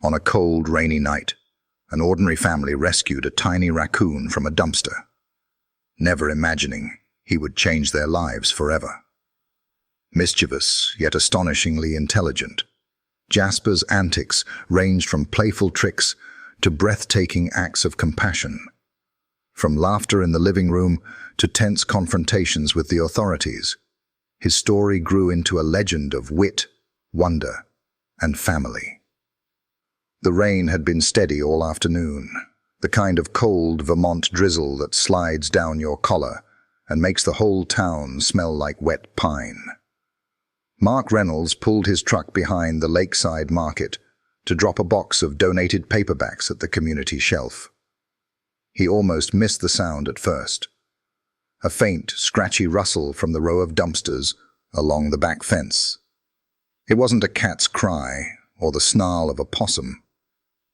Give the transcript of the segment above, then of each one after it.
On a cold, rainy night, an ordinary family rescued a tiny raccoon from a dumpster, never imagining he would change their lives forever. Mischievous, yet astonishingly intelligent, Jasper's antics ranged from playful tricks to breathtaking acts of compassion. From laughter in the living room to tense confrontations with the authorities, his story grew into a legend of wit, wonder, and family. The rain had been steady all afternoon, the kind of cold Vermont drizzle that slides down your collar and makes the whole town smell like wet pine. Mark Reynolds pulled his truck behind the lakeside market to drop a box of donated paperbacks at the community shelf. He almost missed the sound at first. A faint, scratchy rustle from the row of dumpsters along the back fence. It wasn't a cat's cry or the snarl of a possum.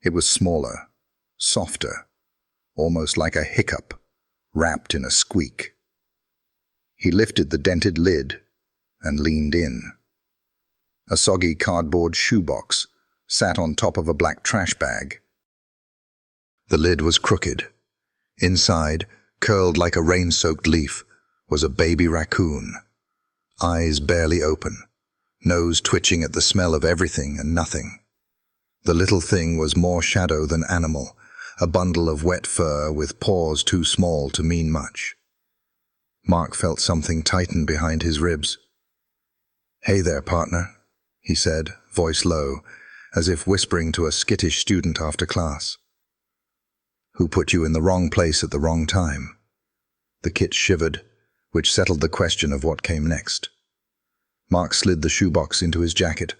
It was smaller, softer, almost like a hiccup, wrapped in a squeak. He lifted the dented lid and leaned in. A soggy cardboard shoebox sat on top of a black trash bag. The lid was crooked. Inside, curled like a rain-soaked leaf, was a baby raccoon, eyes barely open, nose twitching at the smell of everything and nothing. The little thing was more shadow than animal, a bundle of wet fur with paws too small to mean much. Mark felt something tighten behind his ribs. "Hey there, partner," he said, voice low, as if whispering to a skittish student after class. "Who put you in the wrong place at the wrong time?" The kit shivered, which settled the question of what came next. Mark slid the shoebox into his jacket,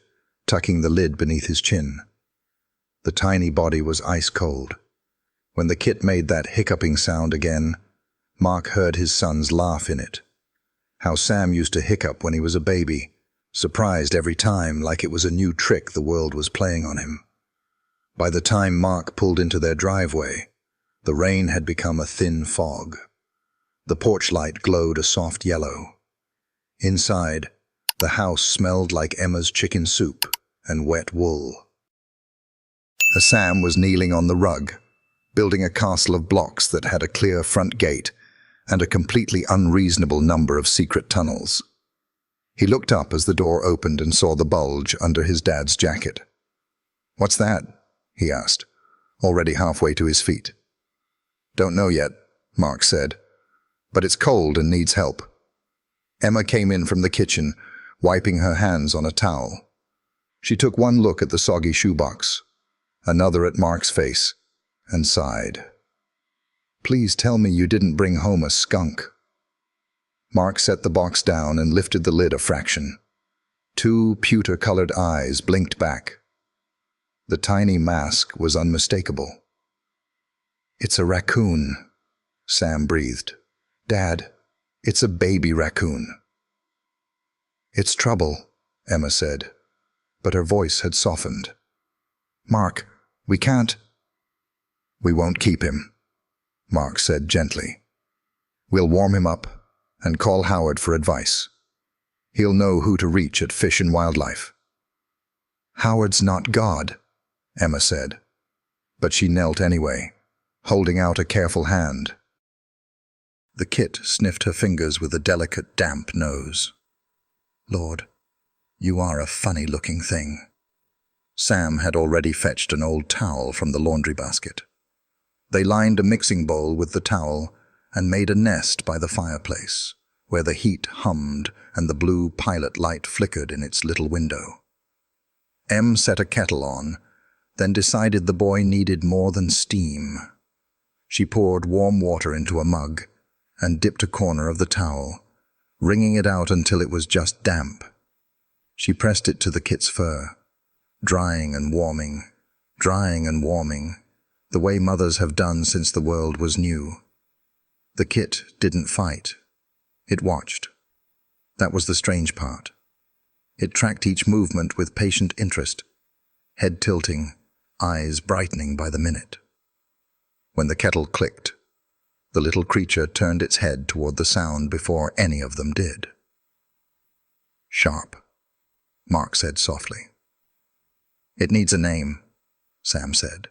tucking the lid beneath his chin. The tiny body was ice cold. When the kit made that hiccuping sound again, Mark heard his sons laugh in it. How Sam used to hiccup when he was a baby, surprised every time like it was a new trick the world was playing on him. By the time Mark pulled into their driveway, the rain had become a thin fog. The porch light glowed a soft yellow. Inside, the house smelled like Emma's chicken soup and wet wool. Sam was kneeling on the rug, building a castle of blocks that had a clear front gate and a completely unreasonable number of secret tunnels. He looked up as the door opened and saw the bulge under his dad's jacket. "What's that?" he asked, already halfway to his feet. "Don't know yet," Mark said, "but it's cold and needs help." Emma came in from the kitchen, wiping her hands on a towel. She took one look at the soggy shoebox, another at Mark's face, and sighed. "Please tell me you didn't bring home a skunk." Mark set the box down and lifted the lid a fraction. Two pewter-colored eyes blinked back. The tiny mask was unmistakable. "It's a raccoon," Sam breathed. "Dad, it's a baby raccoon." "It's trouble," Emma said, but her voice had softened. "Mark, we can't—" "We won't keep him," Mark said gently. "We'll warm him up and call Howard for advice. He'll know who to reach at Fish and Wildlife." "Howard's not God," Emma said, but she knelt anyway, holding out a careful hand. The kit sniffed her fingers with a delicate, damp nose. "Lord, you are a funny-looking thing." Sam had already fetched an old towel from the laundry basket. They lined a mixing bowl with the towel and made a nest by the fireplace, where the heat hummed and the blue pilot light flickered in its little window. Em set a kettle on, then decided the boy needed more than steam. She poured warm water into a mug and dipped a corner of the towel, wringing it out until it was just damp. She pressed it to the kit's fur, drying and warming, the way mothers have done since the world was new. The kit didn't fight. It watched. That was the strange part. It tracked each movement with patient interest, head tilting, eyes brightening by the minute. When the kettle clicked, the little creature turned its head toward the sound before any of them did. "Sharp," Mark said softly. "It needs a name," Sam said,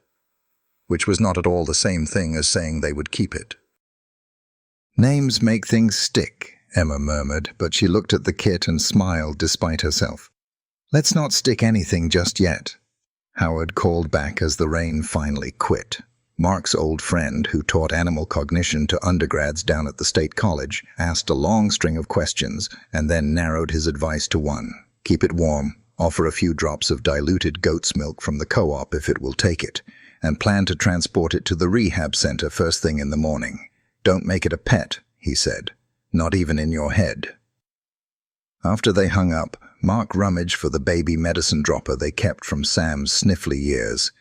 which was not at all the same thing as saying they would keep it. Names make things stick, Emma murmured, but she looked at the kit and smiled despite herself. Let's not stick anything just yet, Howard called back as the rain finally quit. Mark's old friend, who taught animal cognition to undergrads down at the state college, asked a long string of questions and then narrowed his advice to one. Keep it warm, offer a few drops of diluted goat's milk from the co-op if it will take it, and plan to transport it to the rehab center first thing in the morning. Don't make it a pet, he said, not even in your head. After they hung up, Mark rummaged for the baby medicine dropper they kept from Sam's sniffly years.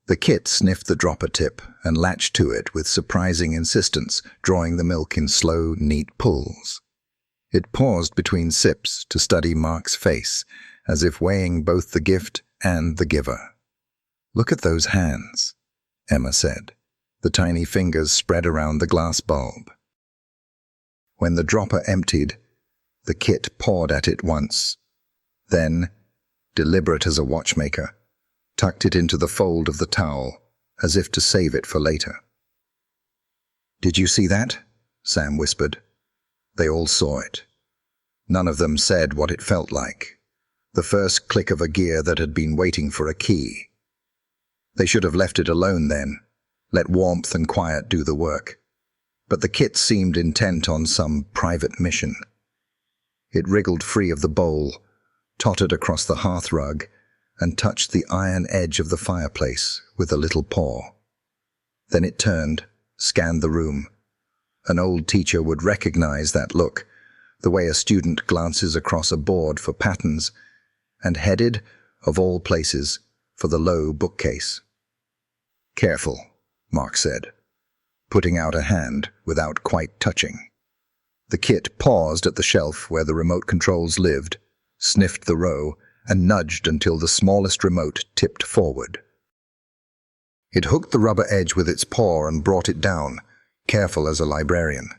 The kit sniffed the dropper tip and latched to it with surprising insistence, drawing the milk in slow, neat pulls. It paused between sips to study Mark's face, as if weighing both the gift and the giver. Look at those hands, Emma said, the tiny fingers spread around the glass bulb. When the dropper emptied, the kit pawed at it once. Then, deliberate as a watchmaker, tucked it into the fold of the towel, as if to save it for later. "Did you see that?" Sam whispered. They all saw it. None of them said what it felt like. The first click of a gear that had been waiting for a key. They should have left it alone then, let warmth and quiet do the work. But the kit seemed intent on some private mission. It wriggled free of the bowl, tottered across the hearth rug, and touched the iron edge of the fireplace with a little paw. Then it turned, scanned the room. An old teacher would recognize that look, the way a student glances across a board for patterns, and headed, of all places, for the low bookcase. "Careful," Mark said, putting out a hand without quite touching. The kit paused at the shelf where the remote controls lived, sniffed the row, and nudged until the smallest remote tipped forward. It hooked the rubber edge with its paw and brought it down, careful as a librarian.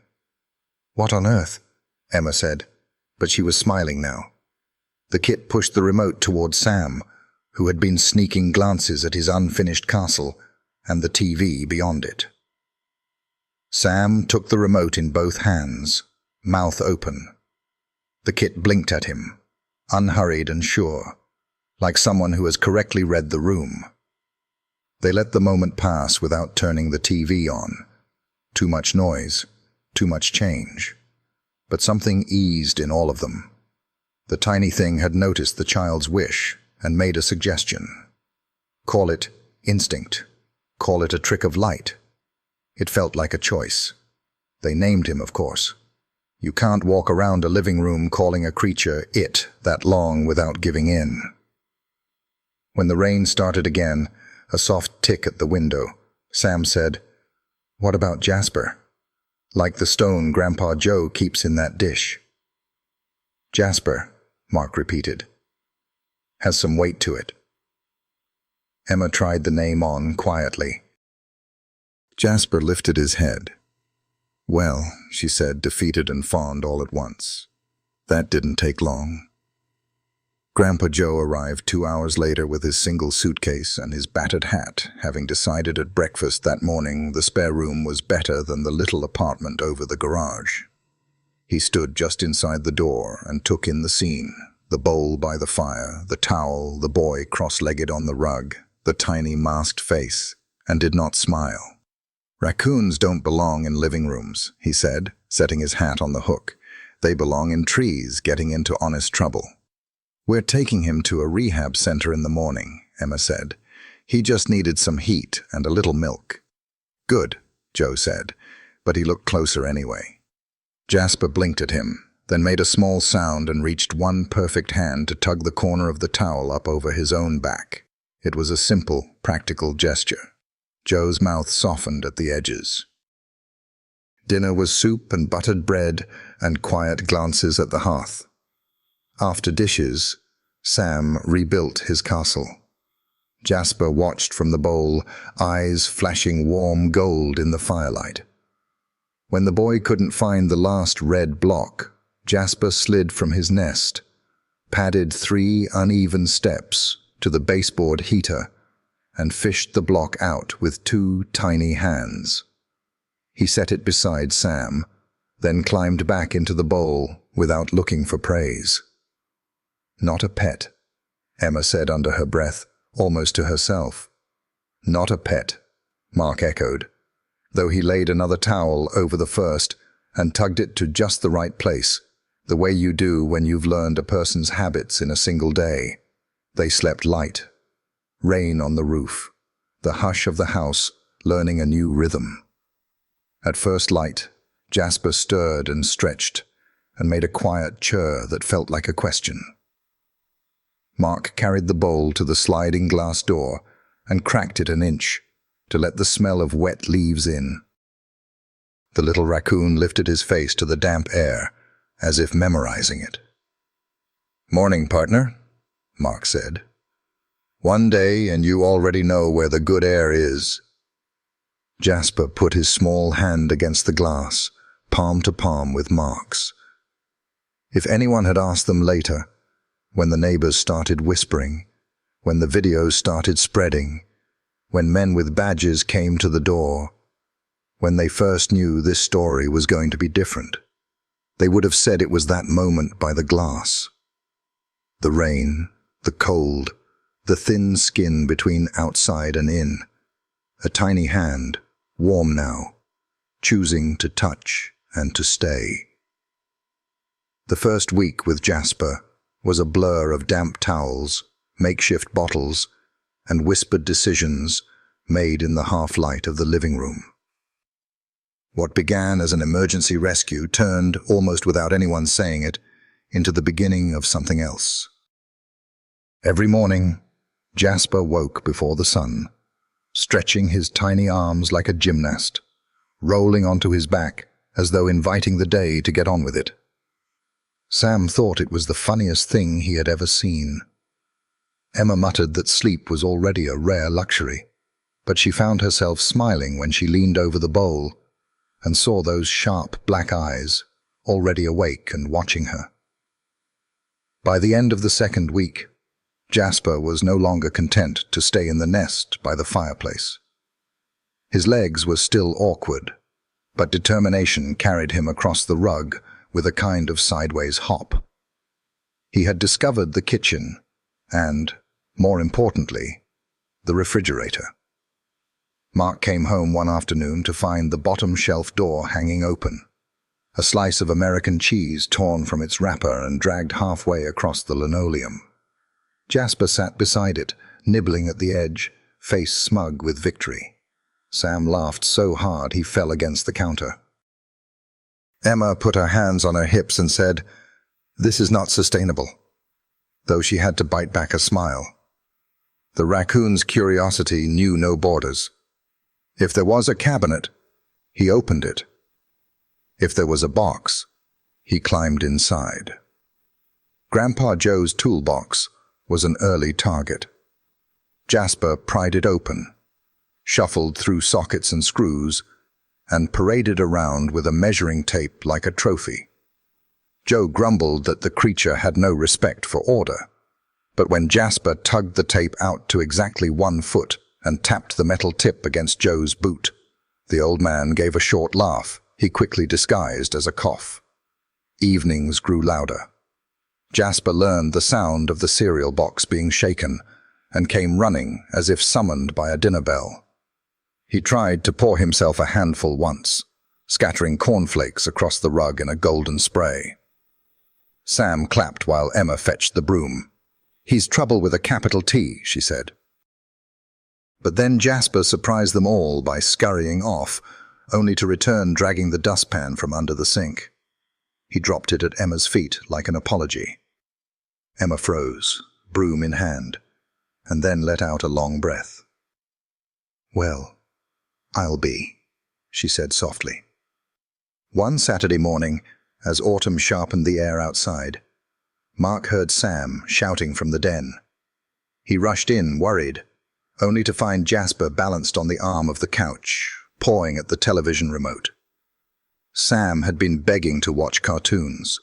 "What on earth?" Emma said, but she was smiling now. The kit pushed the remote toward Sam, who had been sneaking glances at his unfinished castle and the TV beyond it. Sam took the remote in both hands, mouth open. The kit blinked at him, unhurried and sure, like someone who has correctly read the room. They let the moment pass without turning the TV on. Too much noise, too much change. But something eased in all of them. The tiny thing had noticed the child's wish and made a suggestion. Call it instinct. Call it a trick of light. It felt like a choice. They named him, of course. You can't walk around a living room calling a creature it that long without giving in. When the rain started again, a soft tick at the window, Sam said, "What about Jasper? Like the stone Grandpa Joe keeps in that dish." "Jasper," Mark repeated. "Has some weight to it." Emma tried the name on quietly. Jasper lifted his head. "Well," she said, defeated and fond all at once. "That didn't take long." Grandpa Joe arrived 2 hours later with his single suitcase and his battered hat, having decided at breakfast that morning the spare room was better than the little apartment over the garage. He stood just inside the door and took in the scene, the bowl by the fire, the towel, the boy cross-legged on the rug, the tiny masked face, and did not smile. "Raccoons don't belong in living rooms," he said, setting his hat on the hook. "They belong in trees, getting into honest trouble." "We're taking him to a rehab center in the morning," Emma said. "He just needed some heat and a little milk." "Good," Joe said, but he looked closer anyway. Jasper blinked at him, then made a small sound and reached one perfect hand to tug the corner of the towel up over his own back. It was a simple, practical gesture. Joe's mouth softened at the edges. Dinner was soup and buttered bread and quiet glances at the hearth. After dishes, Sam rebuilt his castle. Jasper watched from the bowl, eyes flashing warm gold in the firelight. When the boy couldn't find the last red block, Jasper slid from his nest, padded 3 uneven steps to the baseboard heater, and fished the block out with 2 tiny hands. He set it beside Sam, then climbed back into the bowl without looking for praise. "Not a pet," Emma said under her breath, almost to herself. "Not a pet," Mark echoed, though he laid another towel over the first and tugged it to just the right place, the way you do when you've learned a person's habits in a single day. They slept light. Rain on the roof, the hush of the house learning a new rhythm. At first light, Jasper stirred and stretched and made a quiet chirr that felt like a question. Mark carried the bowl to the sliding glass door and cracked it an inch to let the smell of wet leaves in. The little raccoon lifted his face to the damp air, as if memorizing it. "Morning, partner," Mark said. "One day and you already know where the good air is." Jasper put his small hand against the glass, palm to palm with Mark's. If anyone had asked them later, when the neighbors started whispering, when the videos started spreading, when men with badges came to the door, when they first knew this story was going to be different, they would have said it was that moment by the glass. The rain, the cold, the thin skin between outside and in, a tiny hand, warm now, choosing to touch and to stay. The first week with Jasper was a blur of damp towels, makeshift bottles, and whispered decisions made in the half-light of the living room. What began as an emergency rescue turned, almost without anyone saying it, into the beginning of something else. Every morning, Jasper woke before the sun, stretching his tiny arms like a gymnast, rolling onto his back as though inviting the day to get on with it. Sam thought it was the funniest thing he had ever seen. Emma muttered that sleep was already a rare luxury, but she found herself smiling when she leaned over the bowl and saw those sharp black eyes already awake and watching her. By the end of the second week, Jasper was no longer content to stay in the nest by the fireplace. His legs were still awkward, but determination carried him across the rug with a kind of sideways hop. He had discovered the kitchen and, more importantly, the refrigerator. Mark came home one afternoon to find the bottom shelf door hanging open, a slice of American cheese torn from its wrapper and dragged halfway across the linoleum. Jasper sat beside it, nibbling at the edge, face smug with victory. Sam laughed so hard he fell against the counter. Emma put her hands on her hips and said, "This is not sustainable," though she had to bite back a smile. The raccoon's curiosity knew no borders. If there was a cabinet, he opened it. If there was a box, he climbed inside. Grandpa Joe's toolbox was an early target. Jasper pried it open, shuffled through sockets and screws, and paraded around with a measuring tape like a trophy. Joe grumbled that the creature had no respect for order, but when Jasper tugged the tape out to exactly 1 foot and tapped the metal tip against Joe's boot, the old man gave a short laugh he quickly disguised as a cough. Evenings grew louder. Jasper learned the sound of the cereal box being shaken and came running as if summoned by a dinner bell. He tried to pour himself a handful once, scattering cornflakes across the rug in a golden spray. Sam clapped while Emma fetched the broom. "He's trouble with a capital T," she said. But then Jasper surprised them all by scurrying off, only to return dragging the dustpan from under the sink. He dropped it at Emma's feet like an apology. Emma froze, broom in hand, and then let out a long breath. "Well, I'll be," she said softly. One Saturday morning, as autumn sharpened the air outside, Mark heard Sam shouting from the den. He rushed in, worried, only to find Jasper balanced on the arm of the couch, pawing at the television remote. Sam had been begging to watch cartoons,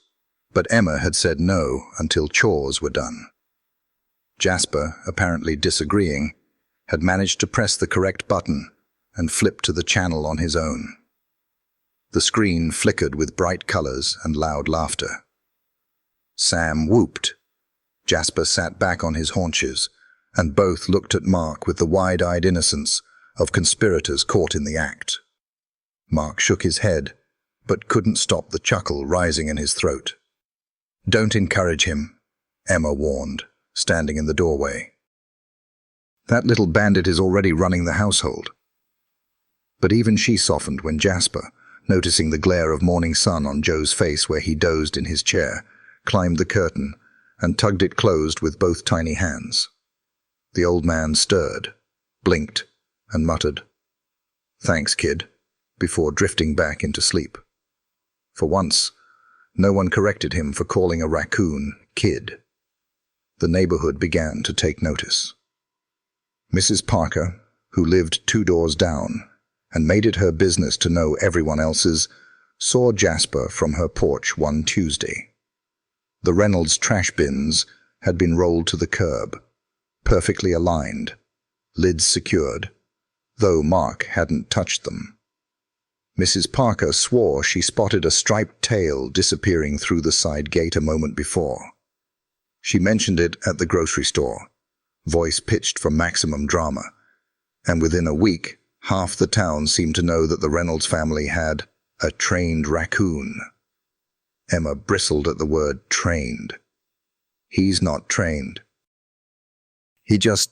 but Emma had said no until chores were done. Jasper, apparently disagreeing, had managed to press the correct button and flip to the channel on his own. The screen flickered with bright colors and loud laughter. Sam whooped. Jasper sat back on his haunches, and both looked at Mark with the wide-eyed innocence of conspirators caught in the act. Mark shook his head, but couldn't stop the chuckle rising in his throat. "Don't encourage him," Emma warned, standing in the doorway. "That little bandit is already running the household." But even she softened when Jasper, noticing the glare of morning sun on Joe's face where he dozed in his chair, climbed the curtain and tugged it closed with both tiny hands. The old man stirred, blinked, and muttered, "Thanks, kid," before drifting back into sleep. For once, no one corrected him for calling a raccoon kid. The neighborhood began to take notice. Mrs. Parker, who lived 2 doors down and made it her business to know everyone else's, saw Jasper from her porch one Tuesday. The Reynolds trash bins had been rolled to the curb, perfectly aligned, lids secured, though Mark hadn't touched them. Mrs. Parker swore she spotted a striped tail disappearing through the side gate a moment before. She mentioned it at the grocery store, voice pitched for maximum drama, and within a week, half the town seemed to know that the Reynolds family had a trained raccoon. Emma bristled at the word trained. "He's not trained. He just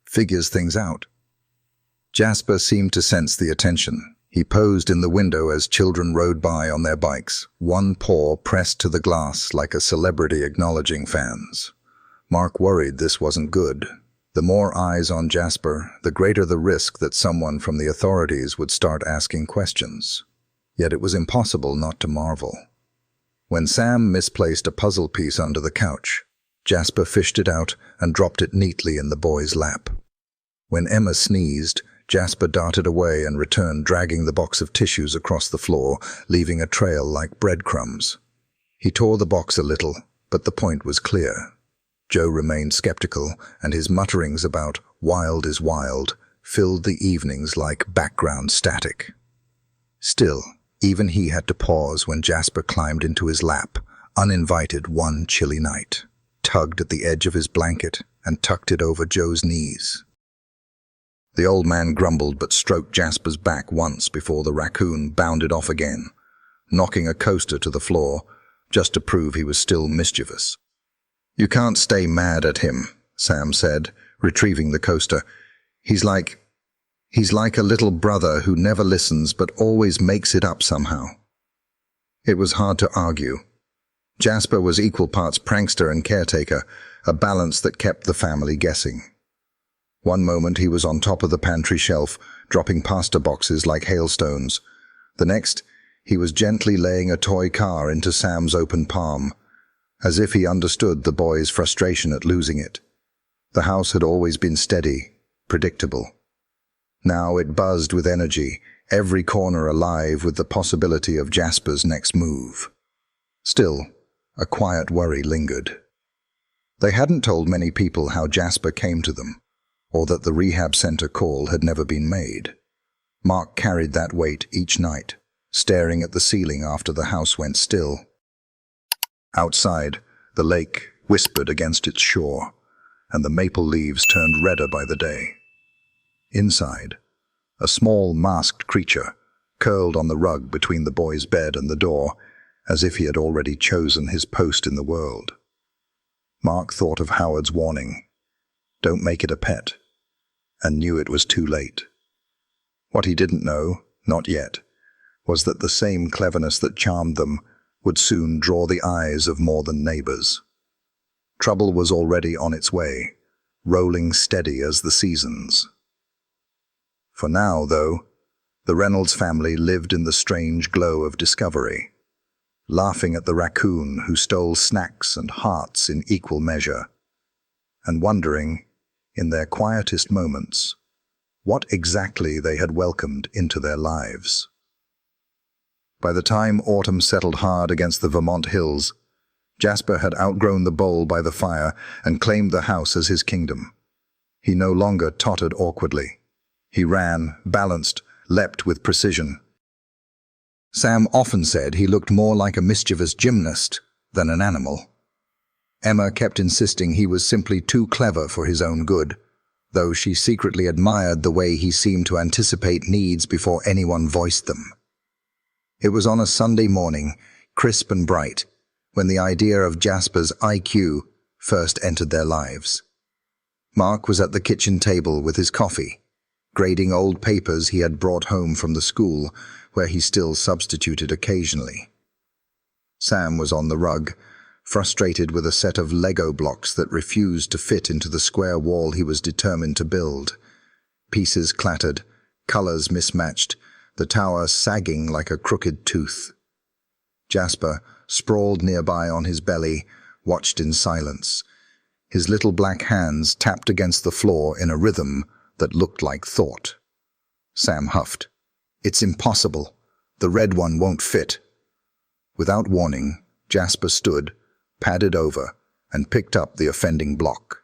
figures things out." Jasper seemed to sense the attention. He posed in the window as children rode by on their bikes, one paw pressed to the glass like a celebrity acknowledging fans. Mark worried this wasn't good. The more eyes on Jasper, the greater the risk that someone from the authorities would start asking questions. Yet it was impossible not to marvel. When Sam misplaced a puzzle piece under the couch, Jasper fished it out and dropped it neatly in the boy's lap. When Emma sneezed, Jasper darted away and returned dragging the box of tissues across the floor, leaving a trail like breadcrumbs. He tore the box a little, but the point was clear. Joe remained skeptical, and his mutterings about "wild is wild" filled the evenings like background static. Still, even he had to pause when Jasper climbed into his lap, uninvited one chilly night, tugged at the edge of his blanket, and tucked it over Joe's knees. The old man grumbled but stroked Jasper's back once before the raccoon bounded off again, knocking a coaster to the floor just to prove he was still mischievous. "You can't stay mad at him," Sam said, retrieving the coaster. He's like a little brother who never listens but always makes it up somehow." It was hard to argue. Jasper was equal parts prankster and caretaker, a balance that kept the family guessing. One moment he was on top of the pantry shelf, dropping pasta boxes like hailstones. The next, he was gently laying a toy car into Sam's open palm, as if he understood the boy's frustration at losing it. The house had always been steady, predictable. Now it buzzed with energy, every corner alive with the possibility of Jasper's next move. Still, a quiet worry lingered. They hadn't told many people how Jasper came to them, or that the rehab center call had never been made. Mark carried that weight each night, staring at the ceiling after the house went still. Outside, the lake whispered against its shore, and the maple leaves turned redder by the day. Inside, a small masked creature curled on the rug between the boy's bed and the door, as if he had already chosen his post in the world. Mark thought of Howard's warning, "Don't make it a pet," and knew it was too late. What he didn't know, not yet, was that the same cleverness that charmed them would soon draw the eyes of more than neighbors. Trouble was already on its way, rolling steady as the seasons. For now, though, the Reynolds family lived in the strange glow of discovery, laughing at the raccoon who stole snacks and hearts in equal measure, and wondering, in their quietest moments, what exactly they had welcomed into their lives. By the time autumn settled hard against the Vermont hills, Jasper had outgrown the bowl by the fire and claimed the house as his kingdom. He no longer tottered awkwardly. He ran, balanced, leapt with precision. Sam often said he looked more like a mischievous gymnast than an animal. Emma kept insisting he was simply too clever for his own good, though she secretly admired the way he seemed to anticipate needs before anyone voiced them. It was on a Sunday morning, crisp and bright, when the idea of Jasper's IQ first entered their lives. Mark was at the kitchen table with his coffee, grading old papers he had brought home from the school, where he still substituted occasionally. Sam was on the rug, frustrated with a set of Lego blocks that refused to fit into the square wall he was determined to build. Pieces clattered, colors mismatched, the tower sagging like a crooked tooth. Jasper, sprawled nearby on his belly, watched in silence. His little black hands tapped against the floor in a rhythm that looked like thought. Sam huffed. "It's impossible. The red one won't fit." Without warning, Jasper stood, padded over, and picked up the offending block.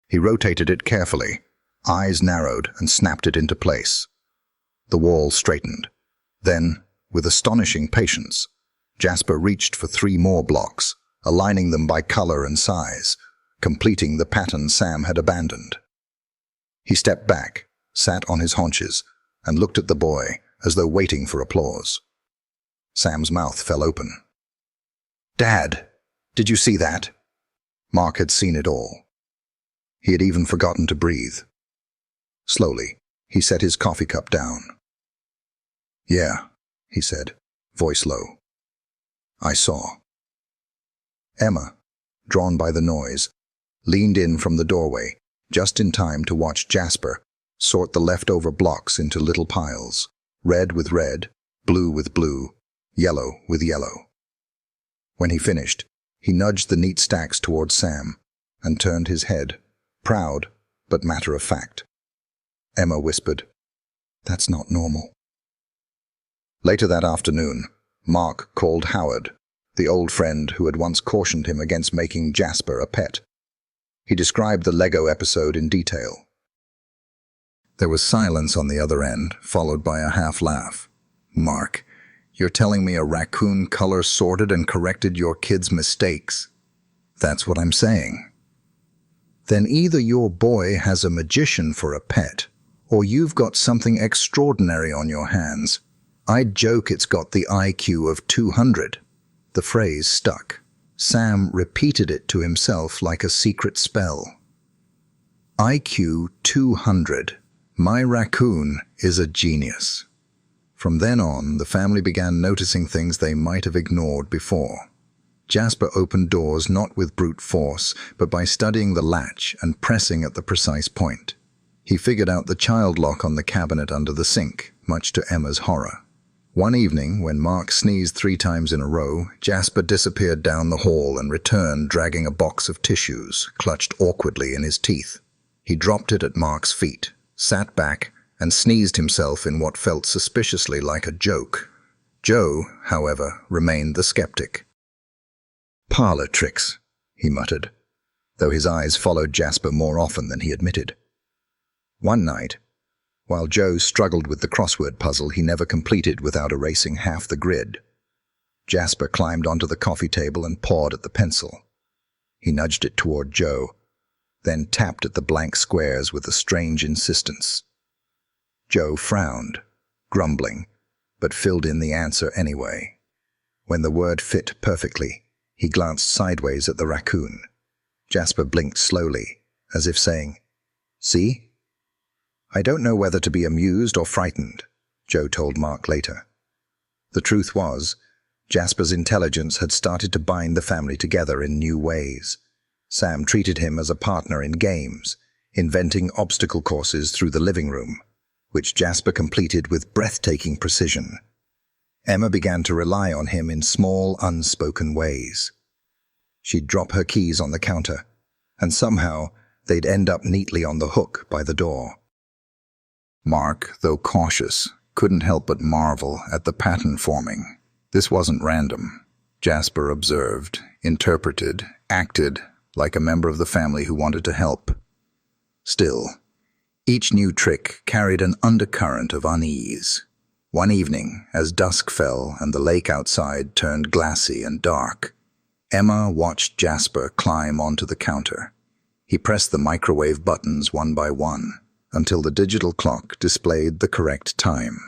He rotated it carefully, eyes narrowed, and snapped it into place. The wall straightened. Then, with astonishing patience, Jasper reached for 3 more blocks, aligning them by color and size, completing the pattern Sam had abandoned. He stepped back, sat on his haunches, and looked at the boy as though waiting for applause. Sam's mouth fell open. "Dad, did you see that?" Mark had seen it all. He had even forgotten to breathe. Slowly, he set his coffee cup down. "Yeah," he said, voice low. "I saw." Emma, drawn by the noise, leaned in from the doorway, just in time to watch Jasper sort the leftover blocks into little piles, red with red, blue with blue, yellow with yellow. When he finished, he nudged the neat stacks toward Sam and turned his head, proud but matter of fact. Emma whispered, "That's not normal." Later that afternoon, Mark called Howard, the old friend who had once cautioned him against making Jasper a pet. He described the Lego episode in detail. There was silence on the other end, followed by a half-laugh. "Mark, you're telling me a raccoon color-sorted and corrected your kid's mistakes?" "That's what I'm saying." "Then either your boy has a magician for a pet, or you've got something extraordinary on your hands. I'd joke it's got the IQ of 200. The phrase stuck. Sam repeated it to himself like a secret spell. IQ 200. My raccoon is a genius. From then on, the family began noticing things they might have ignored before. Jasper opened doors not with brute force, but by studying the latch and pressing at the precise point. He figured out the child lock on the cabinet under the sink, much to Emma's horror. One evening, when Mark sneezed 3 times in a row, Jasper disappeared down the hall and returned dragging a box of tissues, clutched awkwardly in his teeth. He dropped it at Mark's feet, sat back, and sneezed himself in what felt suspiciously like a joke. Joe, however, remained the skeptic. "Parlor tricks," he muttered, though his eyes followed Jasper more often than he admitted. One night, while Joe struggled with the crossword puzzle he never completed without erasing half the grid, Jasper climbed onto the coffee table and pawed at the pencil. He nudged it toward Joe, then tapped at the blank squares with a strange insistence. Joe frowned, grumbling, but filled in the answer anyway. When the word fit perfectly, he glanced sideways at the raccoon. Jasper blinked slowly, as if saying, "See?" "I don't know whether to be amused or frightened," Joe told Mark later. The truth was, Jasper's intelligence had started to bind the family together in new ways. Sam treated him as a partner in games, inventing obstacle courses through the living room, which Jasper completed with breathtaking precision. Emma began to rely on him in small, unspoken ways. She'd drop her keys on the counter, and somehow they'd end up neatly on the hook by the door. Mark, though cautious, couldn't help but marvel at the pattern forming. This wasn't random. Jasper observed, interpreted, acted like a member of the family who wanted to help. Still, each new trick carried an undercurrent of unease. One evening, as dusk fell and the lake outside turned glassy and dark, Emma watched Jasper climb onto the counter. He pressed the microwave buttons one by one until the digital clock displayed the correct time.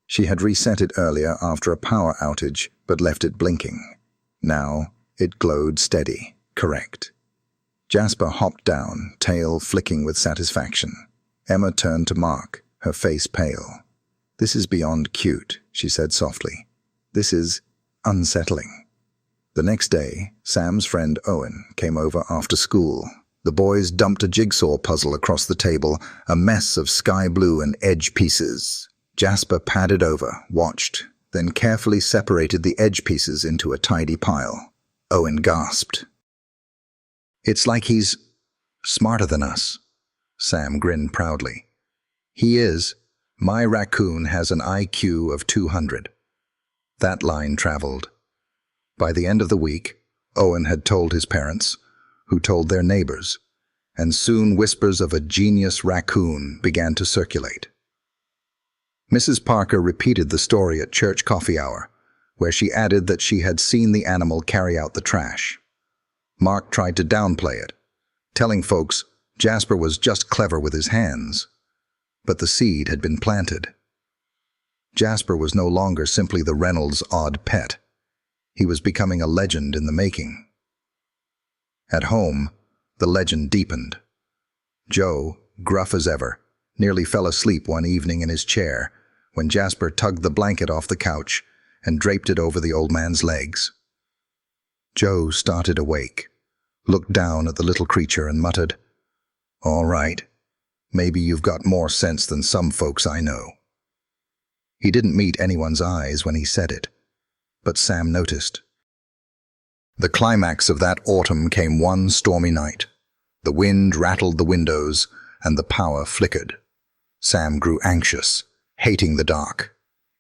She had reset it earlier after a power outage, but left it blinking. Now it glowed steady, correct. Jasper hopped down, tail flicking with satisfaction. Emma turned to Mark, her face pale. "This is beyond cute," she said softly. "This is unsettling." The next day, Sam's friend Owen came over after school. The boys dumped a jigsaw puzzle across the table, a mess of sky blue and edge pieces. Jasper padded over, watched, then carefully separated the edge pieces into a tidy pile. Owen gasped. "It's like he's smarter than us." Sam grinned proudly. "He is. My raccoon has an IQ of 200. That line traveled. By the end of the week, Owen had told his parents, who told their neighbors, and soon whispers of a genius raccoon began to circulate. Mrs. Parker repeated the story at church coffee hour, where she added that she had seen the animal carry out the trash. Mark tried to downplay it, telling folks Jasper was just clever with his hands. But the seed had been planted. Jasper was no longer simply the Reynolds' odd pet. He was becoming a legend in the making. At home, the legend deepened. Joe, gruff as ever, nearly fell asleep one evening in his chair when Jasper tugged the blanket off the couch and draped it over the old man's legs. Joe started awake, looked down at the little creature and muttered, "All right, maybe you've got more sense than some folks I know." He didn't meet anyone's eyes when he said it, but Sam noticed. The climax of that autumn came one stormy night. The wind rattled the windows and the power flickered. Sam grew anxious, hating the dark.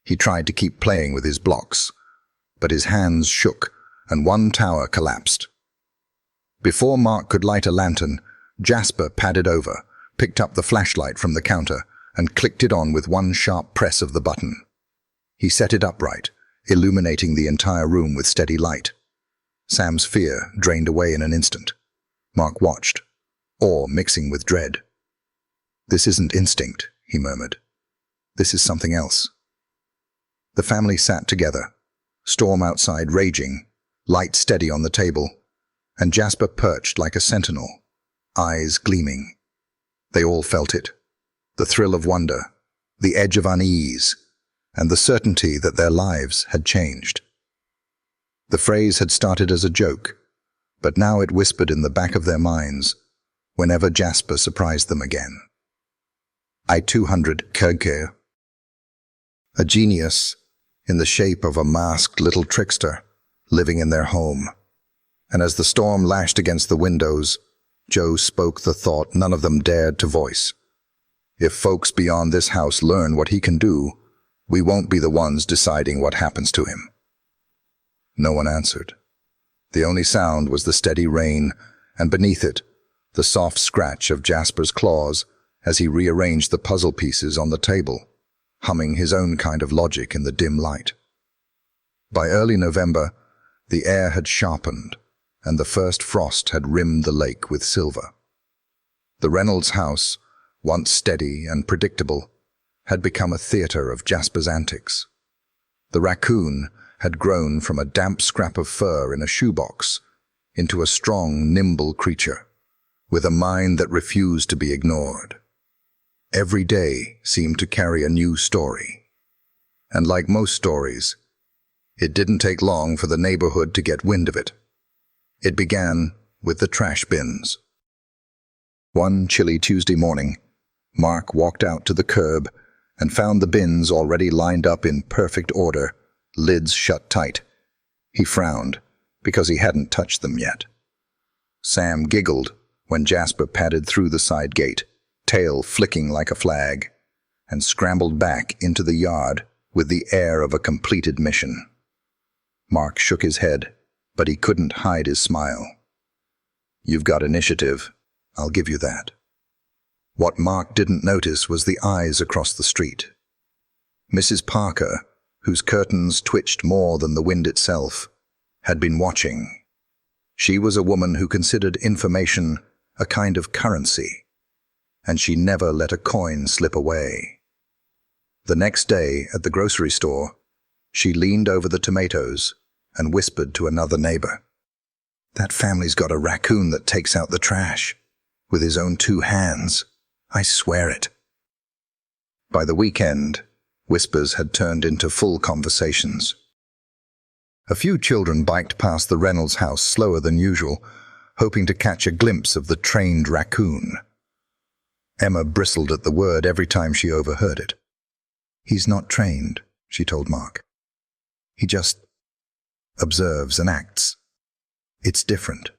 He tried to keep playing with his blocks, but his hands shook and one tower collapsed. Before Mark could light a lantern, Jasper padded over, picked up the flashlight from the counter, and clicked it on with one sharp press of the button. He set it upright, illuminating the entire room with steady light. Sam's fear drained away in an instant. Mark watched, awe mixing with dread. "This isn't instinct," he murmured. "This is something else." The family sat together, storm outside raging, light steady on the table, and Jasper perched like a sentinel, eyes gleaming. They all felt it, the thrill of wonder, the edge of unease, and the certainty that their lives had changed. The phrase had started as a joke, but now it whispered in the back of their minds whenever Jasper surprised them again. I-200 Kerke. A genius in the shape of a masked little trickster living in their home. And as the storm lashed against the windows, Joe spoke the thought none of them dared to voice. "If folks beyond this house learn what he can do, we won't be the ones deciding what happens to him." No one answered. The only sound was the steady rain, and beneath it, the soft scratch of Jasper's claws as he rearranged the puzzle pieces on the table, humming his own kind of logic in the dim light. By early November, the air had sharpened, and the first frost had rimmed the lake with silver. The Reynolds house, once steady and predictable, had become a theater of Jasper's antics. The raccoon had grown from a damp scrap of fur in a shoebox into a strong, nimble creature, with a mind that refused to be ignored. Every day seemed to carry a new story. And like most stories, it didn't take long for the neighborhood to get wind of it. It began with the trash bins. One chilly Tuesday morning, Mark walked out to the curb and found the bins already lined up in perfect order, lids shut tight. He frowned because he hadn't touched them yet. Sam giggled when Jasper padded through the side gate, tail flicking like a flag, and scrambled back into the yard with the air of a completed mission. Mark shook his head, but he couldn't hide his smile. "You've got initiative, I'll give you that." What Mark didn't notice was the eyes across the street. Mrs. Parker, whose curtains twitched more than the wind itself, had been watching. She was a woman who considered information a kind of currency, and she never let a coin slip away. The next day, at the grocery store, she leaned over the tomatoes and whispered to another neighbor, "That family's got a raccoon that takes out the trash with his own 2 hands. I swear it." By the weekend, whispers had turned into full conversations. A few children biked past the Reynolds house slower than usual, hoping to catch a glimpse of the trained raccoon. Emma bristled at the word every time she overheard it. "He's not trained," she told Mark. "He just observes and acts. It's different."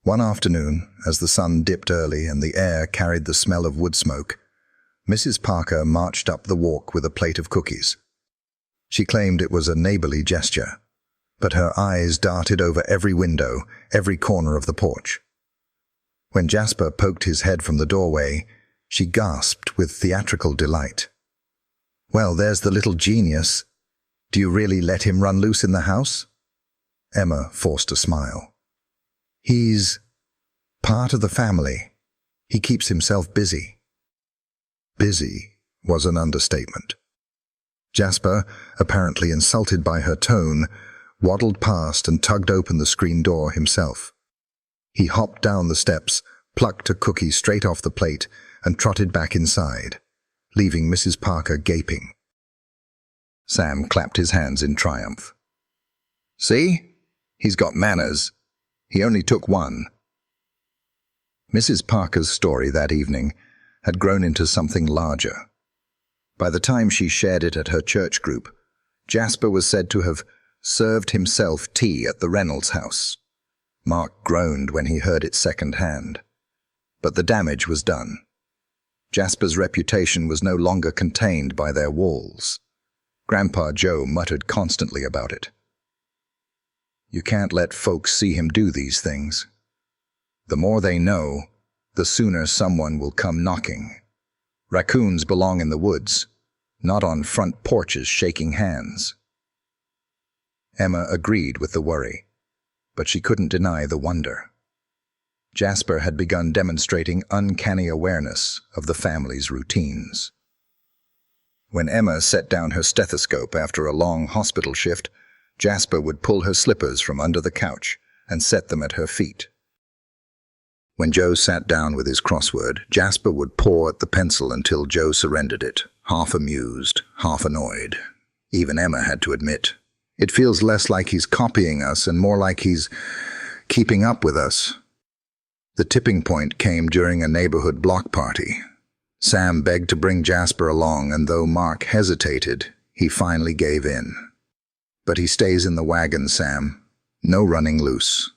One afternoon, as the sun dipped early and the air carried the smell of wood smoke, Mrs. Parker marched up the walk with a plate of cookies. She claimed it was a neighborly gesture, but her eyes darted over every window, every corner of the porch. When Jasper poked his head from the doorway, she gasped with theatrical delight. "Well, there's the little genius. Do you really let him run loose in the house?" Emma forced a smile. "He's part of the family. He keeps himself busy." Busy was an understatement. Jasper, apparently insulted by her tone, waddled past and tugged open the screen door himself. He hopped down the steps, plucked a cookie straight off the plate, and trotted back inside, leaving Mrs. Parker gaping. Sam clapped his hands in triumph. "See? He's got manners. He only took 1. Mrs. Parker's story that evening had grown into something larger. By the time she shared it at her church group, Jasper was said to have served himself tea at the Reynolds house. Mark groaned when he heard it second-hand. But the damage was done. Jasper's reputation was no longer contained by their walls. Grandpa Joe muttered constantly about it. "You can't let folks see him do these things. The more they know, the sooner someone will come knocking. Raccoons belong in the woods, not on front porches shaking hands." Emma agreed with the worry, but she couldn't deny the wonder. Jasper had begun demonstrating uncanny awareness of the family's routines. When Emma set down her stethoscope after a long hospital shift, Jasper would pull her slippers from under the couch and set them at her feet. When Joe sat down with his crossword, Jasper would paw at the pencil until Joe surrendered it, half amused, half annoyed. Even Emma had to admit, "It feels less like he's copying us and more like he's keeping up with us." The tipping point came during a neighborhood block party. Sam begged to bring Jasper along, and though Mark hesitated, he finally gave in. "But he stays in the wagon, Sam. No running loose."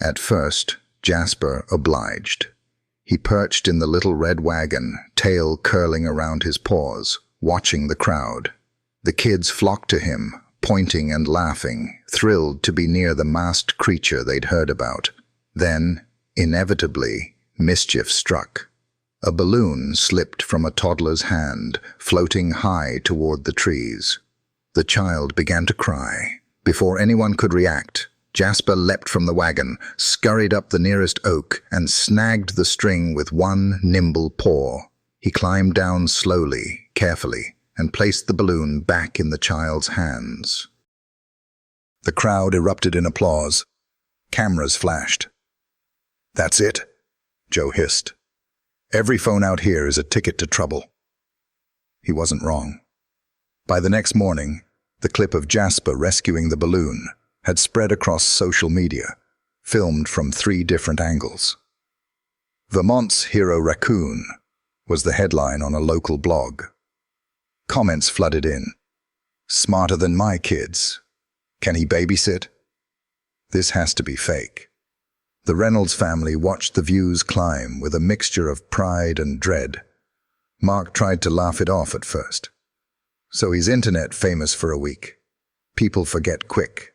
At first, Jasper obliged. He perched in the little red wagon, tail curling around his paws, watching the crowd. The kids flocked to him, pointing and laughing, thrilled to be near the masked creature they'd heard about. Then, inevitably, mischief struck. A balloon slipped from a toddler's hand, floating high toward the trees. The child began to cry. Before anyone could react, Jasper leapt from the wagon, scurried up the nearest oak, and snagged the string with one nimble paw. He climbed down slowly, carefully, and placed the balloon back in the child's hands. The crowd erupted in applause. Cameras flashed. "That's it," Joe hissed. "Every phone out here is a ticket to trouble." He wasn't wrong. By the next morning, the clip of Jasper rescuing the balloon had spread across social media, filmed from 3 different angles. "Vermont's Hero Raccoon" was the headline on a local blog. Comments flooded in. "Smarter than my kids. Can he babysit? This has to be fake." The Reynolds family watched the views climb with a mixture of pride and dread. Mark tried to laugh it off at first. "So he's internet famous for a week. People forget quick."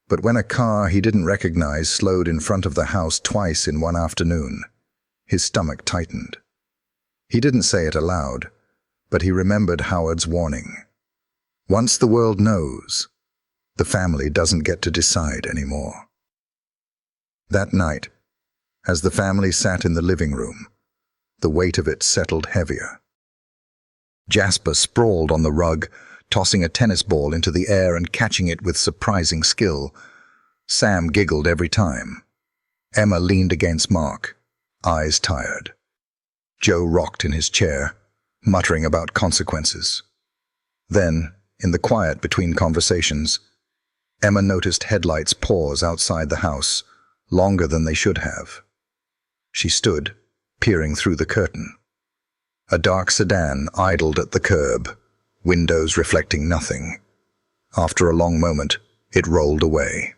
But when a car he didn't recognize slowed in front of the house twice in one afternoon, His stomach tightened. He didn't say it aloud, but he remembered Howard's warning. Once the world knows, the family doesn't get to decide anymore. That night, as the family sat in the living room, the weight of it settled heavier. Jasper sprawled on the rug, tossing a tennis ball into the air and catching it with surprising skill. Sam giggled every time. Emma leaned against Mark, eyes tired. Joe rocked in his chair, muttering about consequences. Then, in the quiet between conversations, Emma noticed headlights pause outside the house, longer than they should have. She stood, peering through the curtain. A dark sedan idled at the curb, windows reflecting nothing. After a long moment, it rolled away.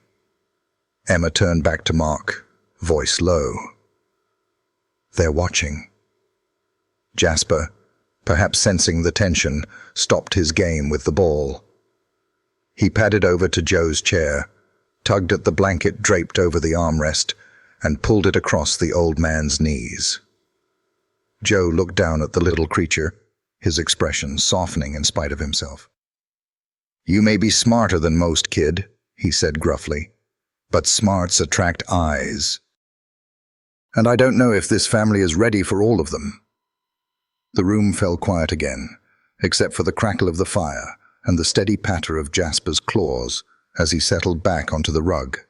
Emma turned back to Mark, voice low. "They're watching." Jasper, perhaps sensing the tension, stopped his game with the ball. He padded over to Joe's chair, tugged at the blanket draped over the armrest, and pulled it across the old man's knees. Joe looked down at the little creature, his expression softening in spite of himself. "You may be smarter than most, kid," he said gruffly, "but smarts attract eyes. And I don't know if this family is ready for all of them." The room fell quiet again, except for the crackle of the fire and the steady patter of Jasper's claws as he settled back onto the rug.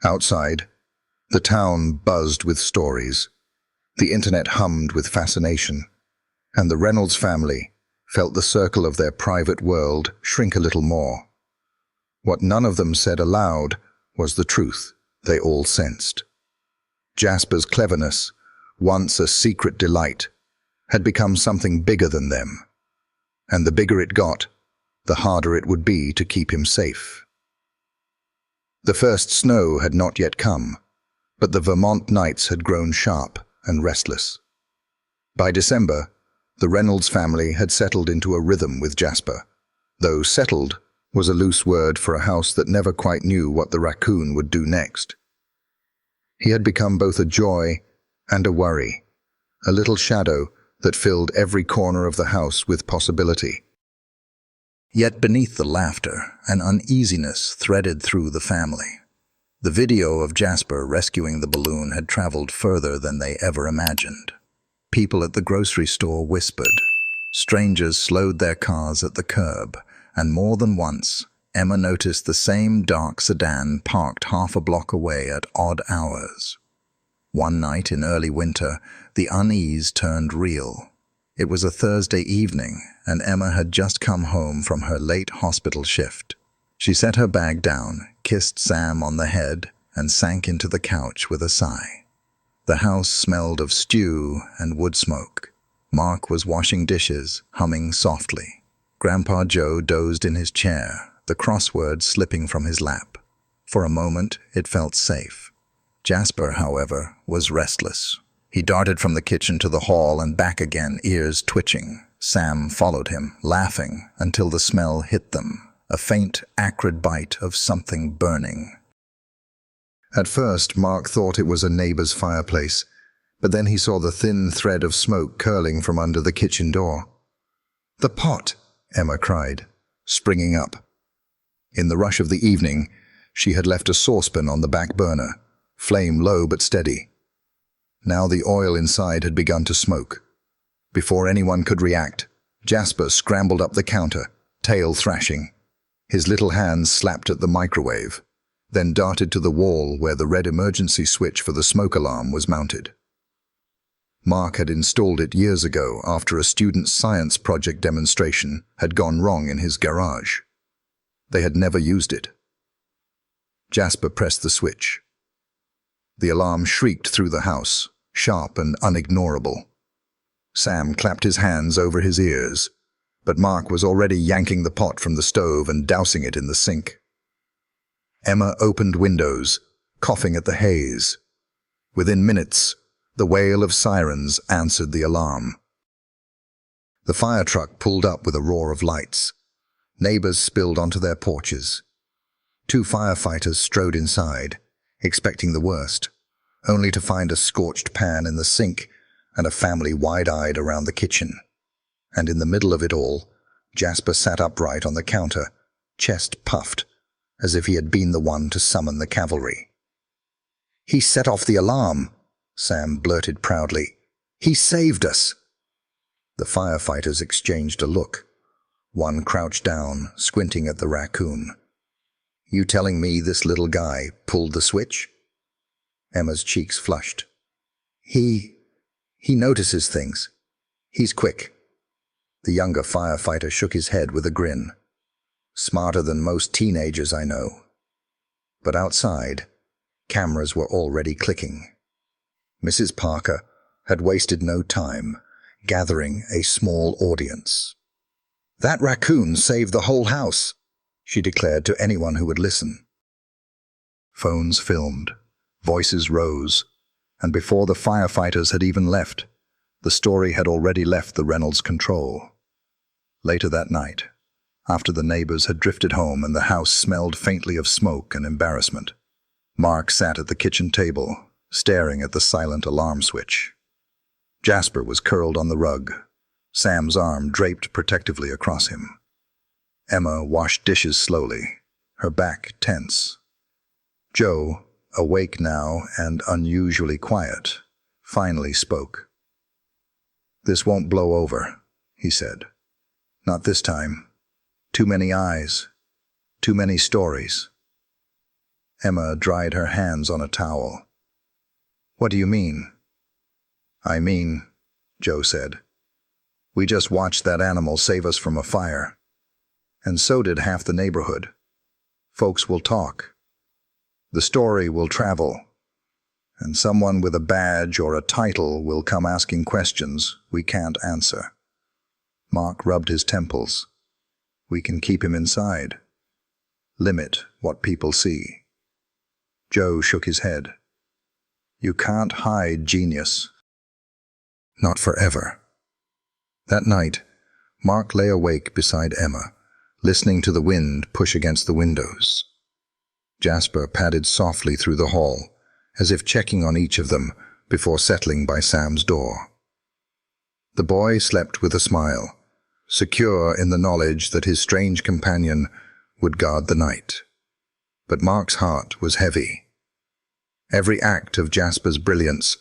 Outside, the town buzzed with stories. The internet hummed with fascination, and the Reynolds family felt the circle of their private world shrink a little more. What none of them said aloud was the truth they all sensed. Jasper's cleverness, once a secret delight, had become something bigger than them, and the bigger it got, the harder it would be to keep him safe. The first snow had not yet come, but the Vermont nights had grown sharp and restless. By December, the Reynolds family had settled into a rhythm with Jasper, though settled was a loose word for a house that never quite knew what the raccoon would do next. He had become both a joy and a worry, a little shadow that filled every corner of the house with possibility. Yet beneath the laughter, an uneasiness threaded through the family. The video of Jasper rescuing the balloon had traveled further than they ever imagined. People at the grocery store whispered. Strangers slowed their cars at the curb, and more than once, Emma noticed the same dark sedan parked half a block away at odd hours. One night in early winter, the unease turned real. It was a Thursday evening, and Emma had just come home from her late hospital shift. She set her bag down, kissed Sam on the head, and sank into the couch with a sigh. The house smelled of stew and wood smoke. Mark was washing dishes, humming softly. Grandpa Joe dozed in his chair, the crossword slipping from his lap. For a moment, it felt safe. Jasper, however, was restless. He darted from the kitchen to the hall and back again, ears twitching. Sam followed him, laughing, until the smell hit them. A faint, acrid bite of something burning. At first, Mark thought it was a neighbor's fireplace, but then he saw the thin thread of smoke curling from under the kitchen door. "The pot!" Emma cried, springing up. In the rush of the evening, she had left a saucepan on the back burner, flame low but steady. Now the oil inside had begun to smoke. Before anyone could react, Jasper scrambled up the counter, tail thrashing. His little hands slapped at the microwave, then darted to the wall where the red emergency switch for the smoke alarm was mounted. Mark had installed it years ago after a student's science project demonstration had gone wrong in his garage. They had never used it. Jasper pressed the switch. The alarm shrieked through the house, sharp and unignorable. Sam clapped his hands over his ears, but Mark was already yanking the pot from the stove and dousing it in the sink. Emma opened windows, coughing at the haze. Within minutes, the wail of sirens answered the alarm. The fire truck pulled up with a roar of lights. Neighbors spilled onto their porches. 2 firefighters strode inside, expecting the worst. only to find a scorched pan in the sink and a family wide-eyed around the kitchen. And in the middle of it all, Jasper sat upright on the counter, chest puffed, as if he had been the one to summon the cavalry. "He set off the alarm," Sam blurted proudly. "He saved us." The firefighters exchanged a look. One crouched down, squinting at the raccoon. "You telling me this little guy pulled the switch?" Emma's cheeks flushed. He notices things. He's quick." The younger firefighter shook his head with a grin. "Smarter than most teenagers I know." But outside, cameras were already clicking. Mrs. Parker had wasted no time gathering a small audience. "That raccoon saved the whole house," she declared to anyone who would listen. Phones filmed, voices rose, and before the firefighters had even left, the story had already left the Reynolds' control. Later that night, after the neighbors had drifted home and the house smelled faintly of smoke and embarrassment, Mark sat at the kitchen table, staring at the silent alarm switch. Jasper was curled on the rug, Sam's arm draped protectively across him. Emma washed dishes slowly, her back tense. Joe, awake now and unusually quiet, finally spoke. "This won't blow over," he said. "Not this time. Too many eyes. Too many stories." Emma dried her hands on a towel. "What do you mean?" "I mean," Joe said, "we just watched that animal save us from a fire. And so did half the neighborhood. Folks will talk. The story will travel. And someone with a badge or a title will come asking questions we can't answer." Mark rubbed his temples. "We can keep him inside. Limit what people see." Joe shook his head. "You can't hide genius. Not forever." That night, Mark lay awake beside Emma, listening to the wind push against the windows. Jasper padded softly through the hall, as if checking on each of them before settling by Sam's door. The boy slept with a smile, secure in the knowledge that his strange companion would guard the night. But Mark's heart was heavy. Every act of Jasper's brilliance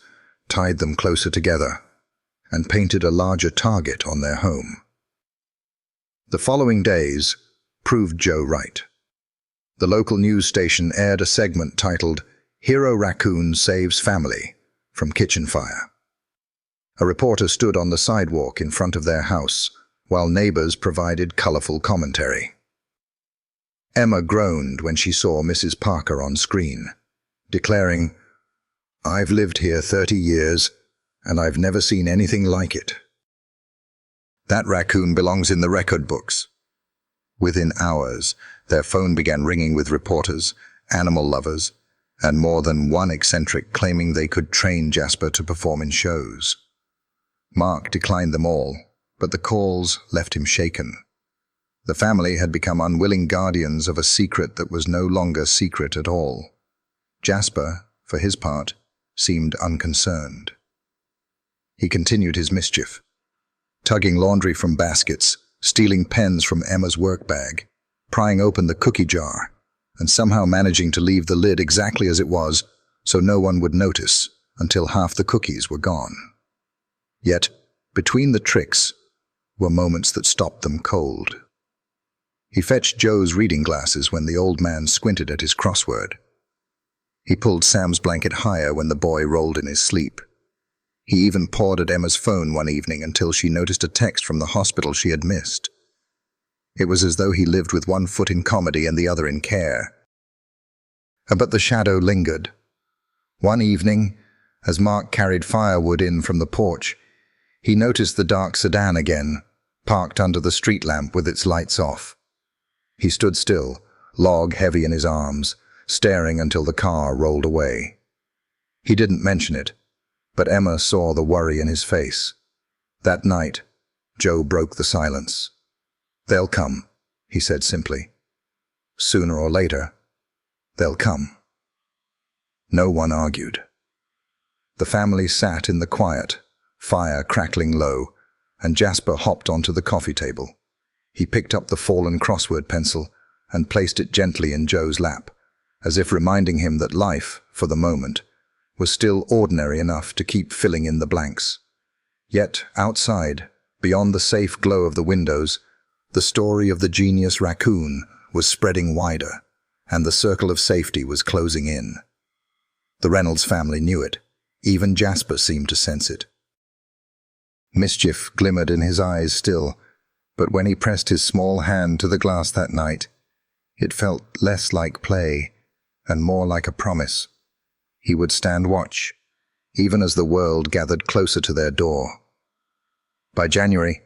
tied them closer together and painted a larger target on their home. The following days proved Joe right. The local news station aired a segment titled "Hero Raccoon Saves Family from Kitchen Fire." A reporter stood on the sidewalk in front of their house, while neighbors provided colorful commentary. Emma groaned when she saw Mrs. Parker on screen, declaring, "I've lived here 30 years, and I've never seen anything like it. That raccoon belongs in the record books." Within hours, their phone began ringing with reporters, animal lovers, and more than one eccentric claiming they could train Jasper to perform in shows. Mark declined them all, but the calls left him shaken. The family had become unwilling guardians of a secret that was no longer secret at all. Jasper, for his part, seemed unconcerned. He continued his mischief, tugging laundry from baskets, stealing pens from Emma's work bag, prying open the cookie jar, and somehow managing to leave the lid exactly as it was so no one would notice until half the cookies were gone. Yet, between the tricks, were moments that stopped them cold. He fetched Joe's reading glasses when the old man squinted at his crossword. He pulled Sam's blanket higher when the boy rolled in his sleep. He even pawed at Emma's phone one evening until she noticed a text from the hospital she had missed. It was as though he lived with one foot in comedy and the other in care. But the shadow lingered. One evening, as Mark carried firewood in from the porch, he noticed the dark sedan again, parked under the street lamp with its lights off. He stood still, log heavy in his arms, staring until the car rolled away. He didn't mention it, but Emma saw the worry in his face. That night, Joe broke the silence. "They'll come," he said simply. "Sooner or later, they'll come." No one argued. The family sat in the quiet, fire crackling low, and Jasper hopped onto the coffee table. He picked up the fallen crossword pencil and placed it gently in Joe's lap, as if reminding him that life, for the moment, was still ordinary enough to keep filling in the blanks. Yet, outside, beyond the safe glow of the windows, the story of the genius Raccoon was spreading wider, and the circle of safety was closing in. The Reynolds family knew it. Even Jasper seemed to sense it. Mischief glimmered in his eyes still, but when he pressed his small hand to the glass that night, it felt less like play and more like a promise. He would stand watch, even as the world gathered closer to their door. By January,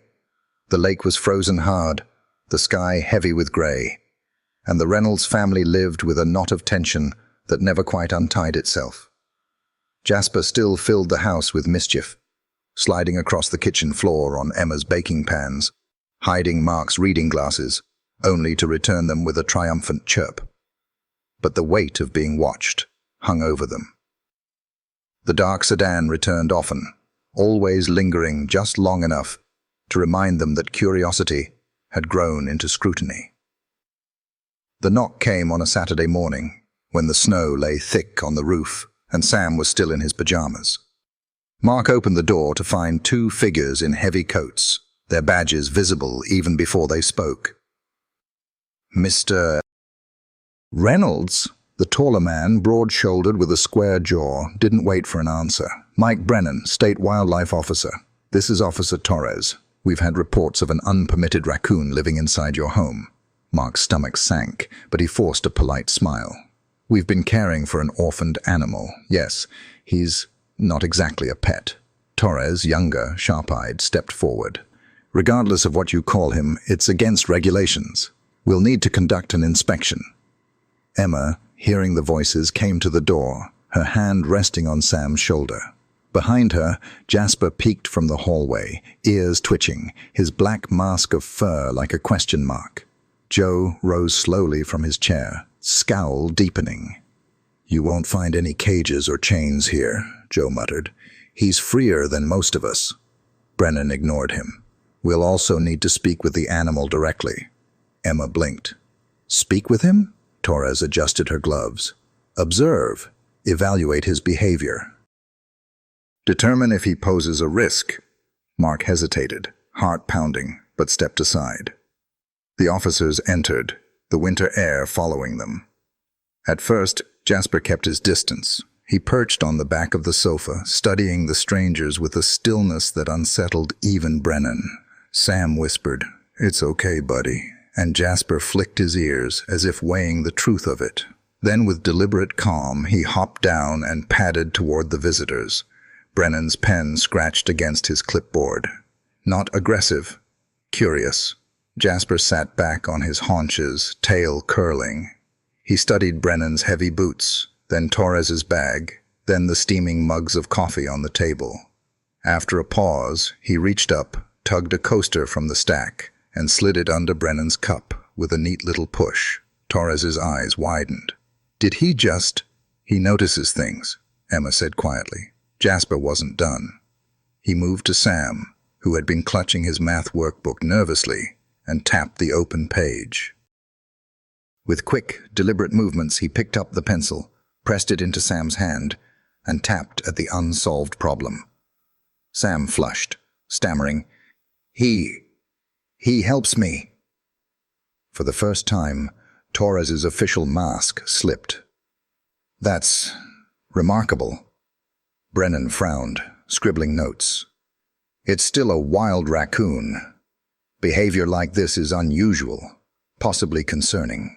the lake was frozen hard, the sky heavy with grey, and the Reynolds family lived with a knot of tension that never quite untied itself. Jasper still filled the house with mischief, sliding across the kitchen floor on Emma's baking pans, hiding Mark's reading glasses, only to return them with a triumphant chirp. But the weight of being watched hung over them. The dark sedan returned often, always lingering just long enough to remind them that curiosity had grown into scrutiny. The knock came on a Saturday morning, when the snow lay thick on the roof and Sam was still in his pajamas. Mark opened the door to find two figures in heavy coats, their badges visible even before they spoke. Mr. Reynolds, the taller man, broad-shouldered with a square jaw, didn't wait for an answer. Mike Brennan, State Wildlife Officer. This is Officer Torres. We've had reports of an unpermitted raccoon living inside your home. Mark's stomach sank, but he forced a polite smile. We've been caring for an orphaned animal. Yes, he's not exactly a pet. Torres, younger, sharp-eyed, stepped forward. Regardless of what you call him, it's against regulations. We'll need to conduct an inspection. Emma, hearing the voices, came to the door, her hand resting on Sam's shoulder. Behind her, Jasper peeked from the hallway, ears twitching, his black mask of fur like a question mark. Joe rose slowly from his chair, scowl deepening. You won't find any cages or chains here, Joe muttered. He's freer than most of us. Brennan ignored him. We'll also need to speak with the animal directly. Emma blinked. Speak with him? Torres adjusted her gloves. Observe. Evaluate his behavior. Determine if he poses a risk. Mark hesitated, heart pounding, but stepped aside. The officers entered, the winter air following them. At first, Jasper kept his distance. He perched on the back of the sofa, studying the strangers with a stillness that unsettled even Brennan. Sam whispered, "It's okay, buddy," and Jasper flicked his ears as if weighing the truth of it. Then with deliberate calm, he hopped down and padded toward the visitors. Brennan's pen scratched against his clipboard. Not aggressive, curious. Jasper sat back on his haunches, tail curling. He studied Brennan's heavy boots, then Torres's bag, then the steaming mugs of coffee on the table. After a pause, he reached up, tugged a coaster from the stack, and slid it under Brennan's cup with a neat little push. Torres's eyes widened. Did he just... He notices things, Emma said quietly. Jasper wasn't done. He moved to Sam, who had been clutching his math workbook nervously, and tapped the open page. With quick, deliberate movements, he picked up the pencil, pressed it into Sam's hand, and tapped at the unsolved problem. Sam flushed, stammering, He helps me." For the first time, Torres's official mask slipped. "That's remarkable." Brennan frowned, scribbling notes. "It's still a wild raccoon. Behavior like this is unusual, possibly concerning."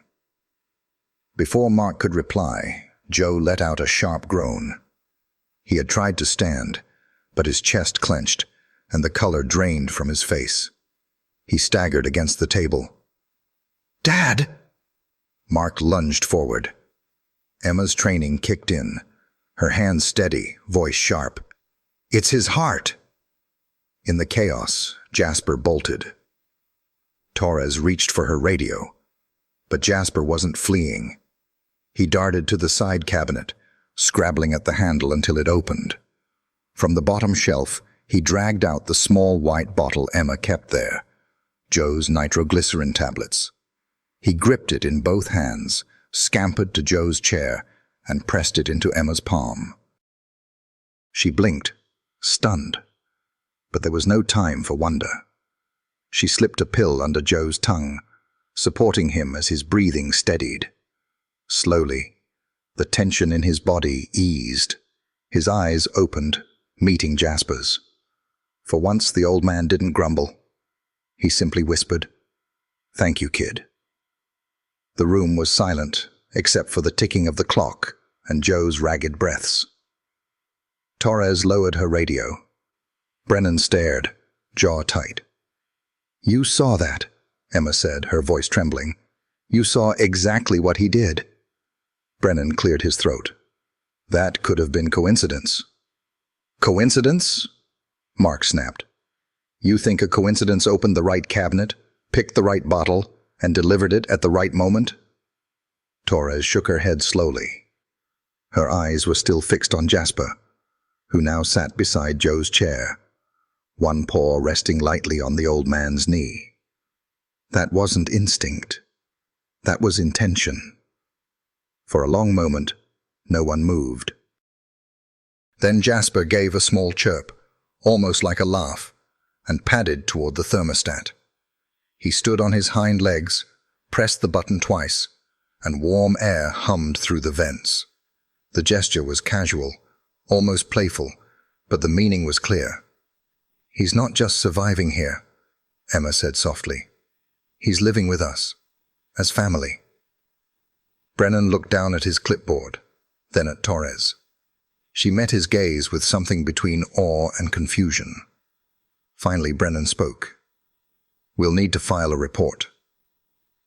Before Mark could reply, Joe let out a sharp groan. He had tried to stand, but his chest clenched, and the color drained from his face. He staggered against the table. "Dad!" Mark lunged forward. Emma's training kicked in, her hands steady, voice sharp. "It's his heart!" In the chaos, Jasper bolted. Torres reached for her radio, but Jasper wasn't fleeing. He darted to the side cabinet, scrabbling at the handle until it opened. From the bottom shelf, he dragged out the small white bottle Emma kept there, Joe's nitroglycerin tablets. He gripped it in both hands, scampered to Joe's chair, and pressed it into Emma's palm. She blinked, stunned, but there was no time for wonder. She slipped a pill under Joe's tongue, supporting him as his breathing steadied. Slowly, the tension in his body eased. His eyes opened, meeting Jasper's. For once, the old man didn't grumble. He simply whispered, "Thank you, kid." The room was silent, except for the ticking of the clock and Joe's ragged breaths. Torres lowered her radio. Brennan stared, jaw tight. "You saw that," Emma said, her voice trembling. "You saw exactly what he did." Brennan cleared his throat. "That could have been coincidence." "Coincidence?" Mark snapped. "You think a coincidence opened the right cabinet, picked the right bottle, and delivered it at the right moment?" Torres shook her head slowly. Her eyes were still fixed on Jasper, who now sat beside Joe's chair, one paw resting lightly on the old man's knee. That wasn't instinct. That was intention. For a long moment, no one moved. Then Jasper gave a small chirp, almost like a laugh, and padded toward the thermostat. He stood on his hind legs, pressed the button twice, and warm air hummed through the vents. The gesture was casual, almost playful, but the meaning was clear. "He's not just surviving here," Emma said softly. "He's living with us, as family." Brennan looked down at his clipboard, then at Torres. She met his gaze with something between awe and confusion. Finally, Brennan spoke. "We'll need to file a report."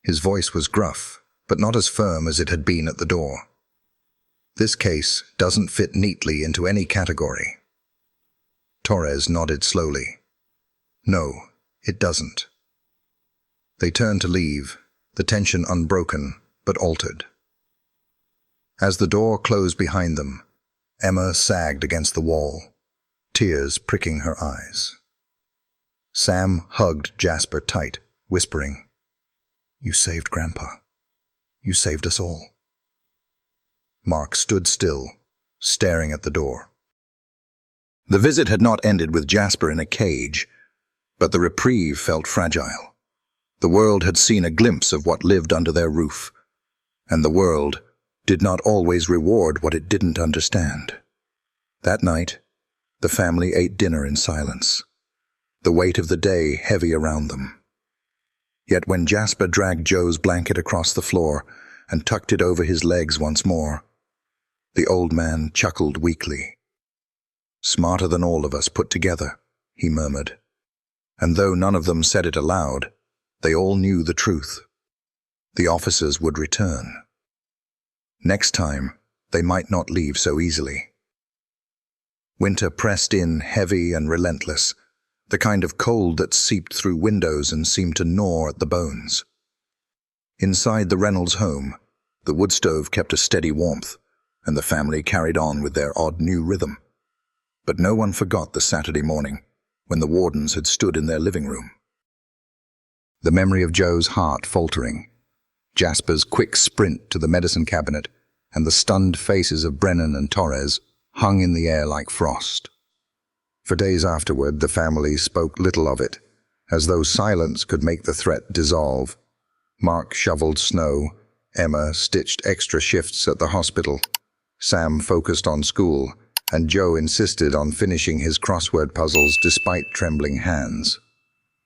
His voice was gruff, but not as firm as it had been at the door. "This case doesn't fit neatly into any category." Torres nodded slowly. "No, it doesn't." They turned to leave, the tension unbroken but altered. As the door closed behind them, Emma sagged against the wall, tears pricking her eyes. Sam hugged Jasper tight, whispering, "You saved Grandpa. You saved us all." Mark stood still, staring at the door. The visit had not ended with Jasper in a cage, but the reprieve felt fragile. The world had seen a glimpse of what lived under their roof, and the world did not always reward what it didn't understand. That night, the family ate dinner in silence, the weight of the day heavy around them. Yet when Jasper dragged Joe's blanket across the floor and tucked it over his legs once more, the old man chuckled weakly. "Smarter than all of us put together," he murmured. And though none of them said it aloud, they all knew the truth. The officers would return. Next time, they might not leave so easily. Winter pressed in heavy and relentless, the kind of cold that seeped through windows and seemed to gnaw at the bones. Inside the Reynolds home, the wood stove kept a steady warmth, and the family carried on with their odd new rhythm. But no one forgot the Saturday morning, when the wardens had stood in their living room. The memory of Joe's heart faltering, Jasper's quick sprint to the medicine cabinet, and the stunned faces of Brennan and Torres hung in the air like frost. For days afterward, the family spoke little of it, as though silence could make the threat dissolve. Mark shoveled snow, Emma stitched extra shifts at the hospital, Sam focused on school, and Joe insisted on finishing his crossword puzzles despite trembling hands.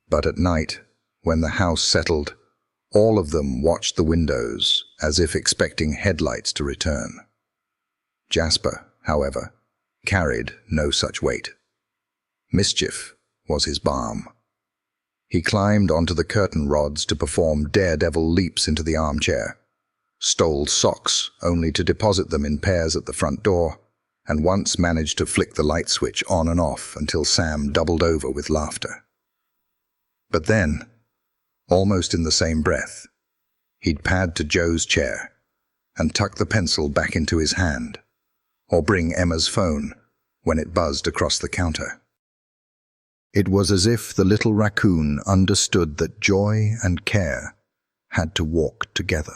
But at night, when the house settled, all of them watched the windows, as if expecting headlights to return. Jasper, however, carried no such weight. Mischief was his balm. He climbed onto the curtain rods to perform daredevil leaps into the armchair, stole socks only to deposit them in pairs at the front door, and once managed to flick the light switch on and off until Sam doubled over with laughter. But then, almost in the same breath, he'd pad to Joe's chair and tuck the pencil back into his hand, or bring Emma's phone, when it buzzed across the counter. It was as if the little raccoon understood that joy and care had to walk together.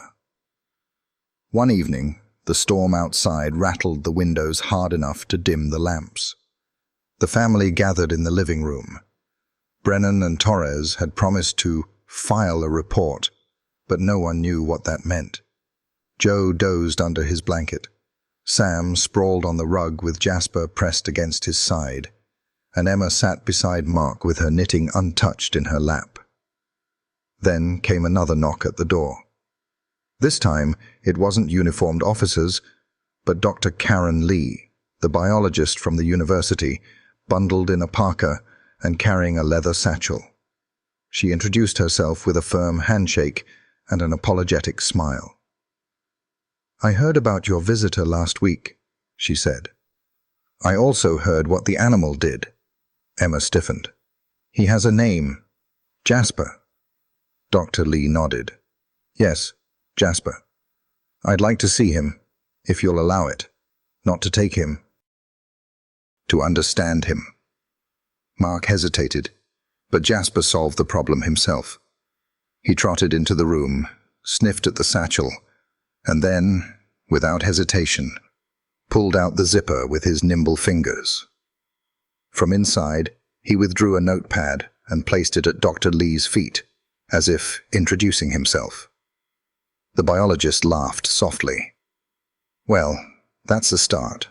One evening, the storm outside rattled the windows hard enough to dim the lamps. The family gathered in the living room. Brennan and Torres had promised to file a report, but no one knew what that meant. Joe dozed under his blanket. Sam sprawled on the rug with Jasper pressed against his side, and Emma sat beside Mark with her knitting untouched in her lap. Then came another knock at the door. This time, it wasn't uniformed officers, but Dr. Karen Lee, the biologist from the university, bundled in a parka and carrying a leather satchel. She introduced herself with a firm handshake and an apologetic smile. "I heard about your visitor last week," she said. "I also heard what the animal did." Emma stiffened. "He has a name. Jasper." Dr. Lee nodded. "Yes, Jasper. I'd like to see him, if you'll allow it. Not to take him. To understand him." Mark hesitated, but Jasper solved the problem himself. He trotted into the room, sniffed at the satchel, and then, without hesitation, pulled out the zipper with his nimble fingers. From inside, he withdrew a notepad and placed it at Dr. Lee's feet, as if introducing himself. The biologist laughed softly. "Well, that's a start."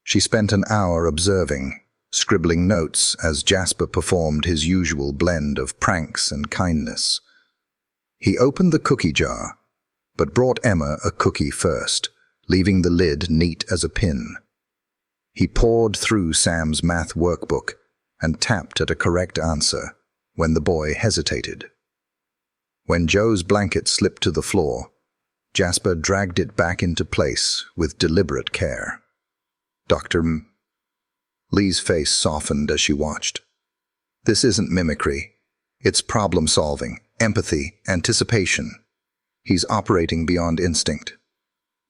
She spent an hour observing, scribbling notes as Jasper performed his usual blend of pranks and kindness. He opened the cookie jar, but brought Emma a cookie first, leaving the lid neat as a pin. He pored through Sam's math workbook and tapped at a correct answer when the boy hesitated. When Joe's blanket slipped to the floor, Jasper dragged it back into place with deliberate care. Dr. Lee's face softened as she watched. "This isn't mimicry. It's problem-solving, empathy, anticipation. He's operating beyond instinct."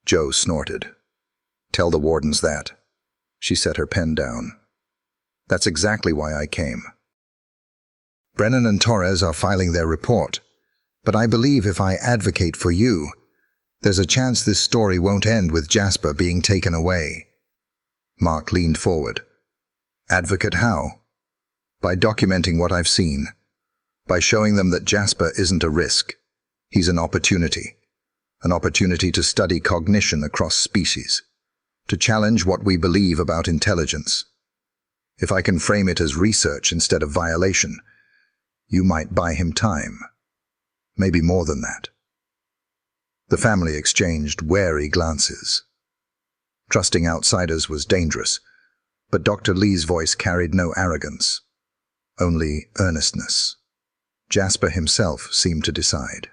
Joe snorted. "Tell the wardens that." She set her pen down. "That's exactly why I came. Brennan and Torres are filing their report, but I believe if I advocate for you, there's a chance this story won't end with Jasper being taken away." Mark leaned forward. "Advocate how?" "By documenting what I've seen. By showing them that Jasper isn't a risk. He's an opportunity. An opportunity to study cognition across species. To challenge what we believe about intelligence. If I can frame it as research instead of violation, you might buy him time. Maybe more than that." The family exchanged wary glances. Trusting outsiders was dangerous, but Dr. Lee's voice carried no arrogance, only earnestness. Jasper himself seemed to decide.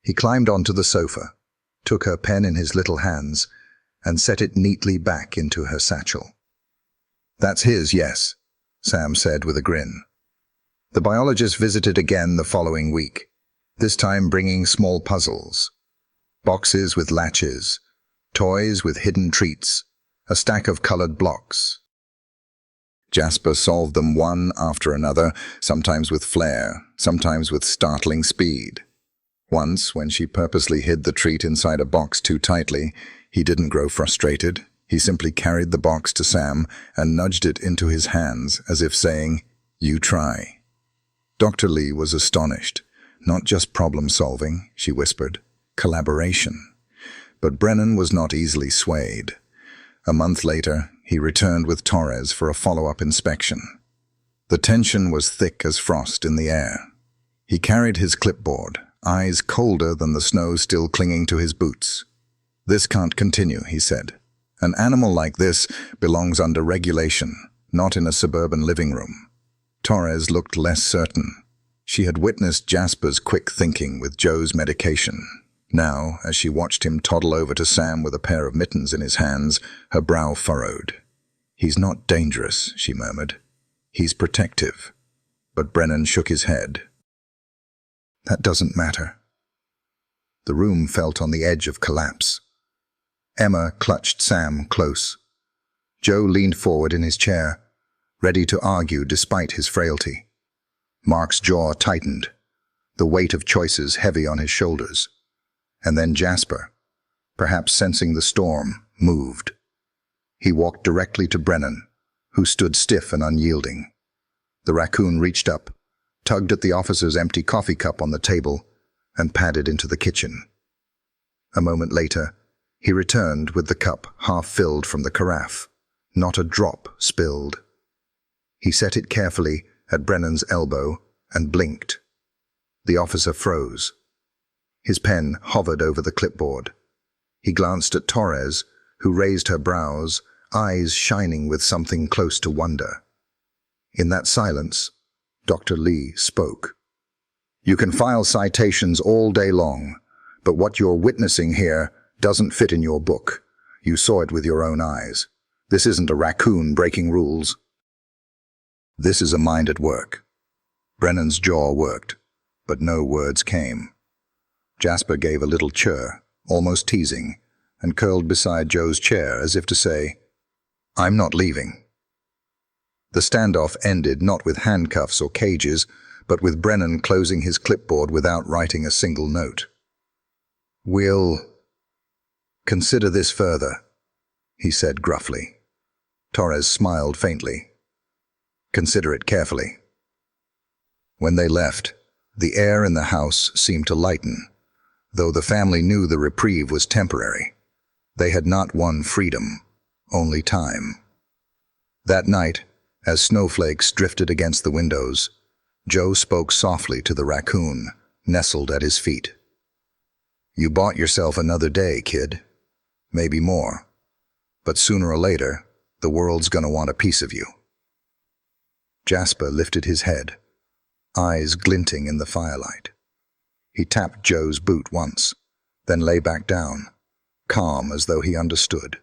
He climbed onto the sofa, took her pen in his little hands, and set it neatly back into her satchel. "That's his, yes," Sam said with a grin. The biologist visited again the following week, this time bringing small puzzles. Boxes with latches, toys with hidden treats, a stack of colored blocks. Jasper solved them one after another, sometimes with flair, sometimes with startling speed. Once, when she purposely hid the treat inside a box too tightly, he didn't grow frustrated. He simply carried the box to Sam and nudged it into his hands, as if saying, "You try." Dr. Lee was astonished. "Not just problem-solving," she whispered. "Collaboration." But Brennan was not easily swayed. A month later, he returned with Torres for a follow-up inspection. The tension was thick as frost in the air. He carried his clipboard, eyes colder than the snow still clinging to his boots. "This can't continue," he said. "An animal like this belongs under regulation, not in a suburban living room." Torres looked less certain. She had witnessed Jasper's quick thinking with Joe's medication. Now, as she watched him toddle over to Sam with a pair of mittens in his hands, her brow furrowed. "He's not dangerous," she murmured. "He's protective." But Brennan shook his head. "That doesn't matter." The room felt on the edge of collapse. Emma clutched Sam close. Joe leaned forward in his chair, ready to argue despite his frailty. Mark's jaw tightened, the weight of choices heavy on his shoulders. And then Jasper, perhaps sensing the storm, moved. He walked directly to Brennan, who stood stiff and unyielding. The raccoon reached up, tugged at the officer's empty coffee cup on the table, and padded into the kitchen. A moment later, he returned with the cup half filled from the carafe. Not a drop spilled. He set it carefully at Brennan's elbow and blinked. The officer froze. His pen hovered over the clipboard. He glanced at Torres, who raised her brows, eyes shining with something close to wonder. In that silence, Dr. Lee spoke. "You can file citations all day long, but what you're witnessing here doesn't fit in your book. You saw it with your own eyes. This isn't a raccoon breaking rules. This is a mind at work." Brennan's jaw worked, but no words came. Jasper gave a little chirr, almost teasing, and curled beside Joe's chair as if to say, "I'm not leaving." The standoff ended not with handcuffs or cages, but with Brennan closing his clipboard without writing a single note. "We'll consider this further," he said gruffly. Torres smiled faintly. "Consider it carefully." When they left, the air in the house seemed to lighten, though the family knew the reprieve was temporary. They had not won freedom, only time. That night, as snowflakes drifted against the windows, Joe spoke softly to the raccoon, nestled at his feet. "You bought yourself another day, kid. Maybe more. But sooner or later, the world's gonna want a piece of you." Jasper lifted his head, eyes glinting in the firelight. He tapped Joe's boot once, then lay back down, calm as though he understood.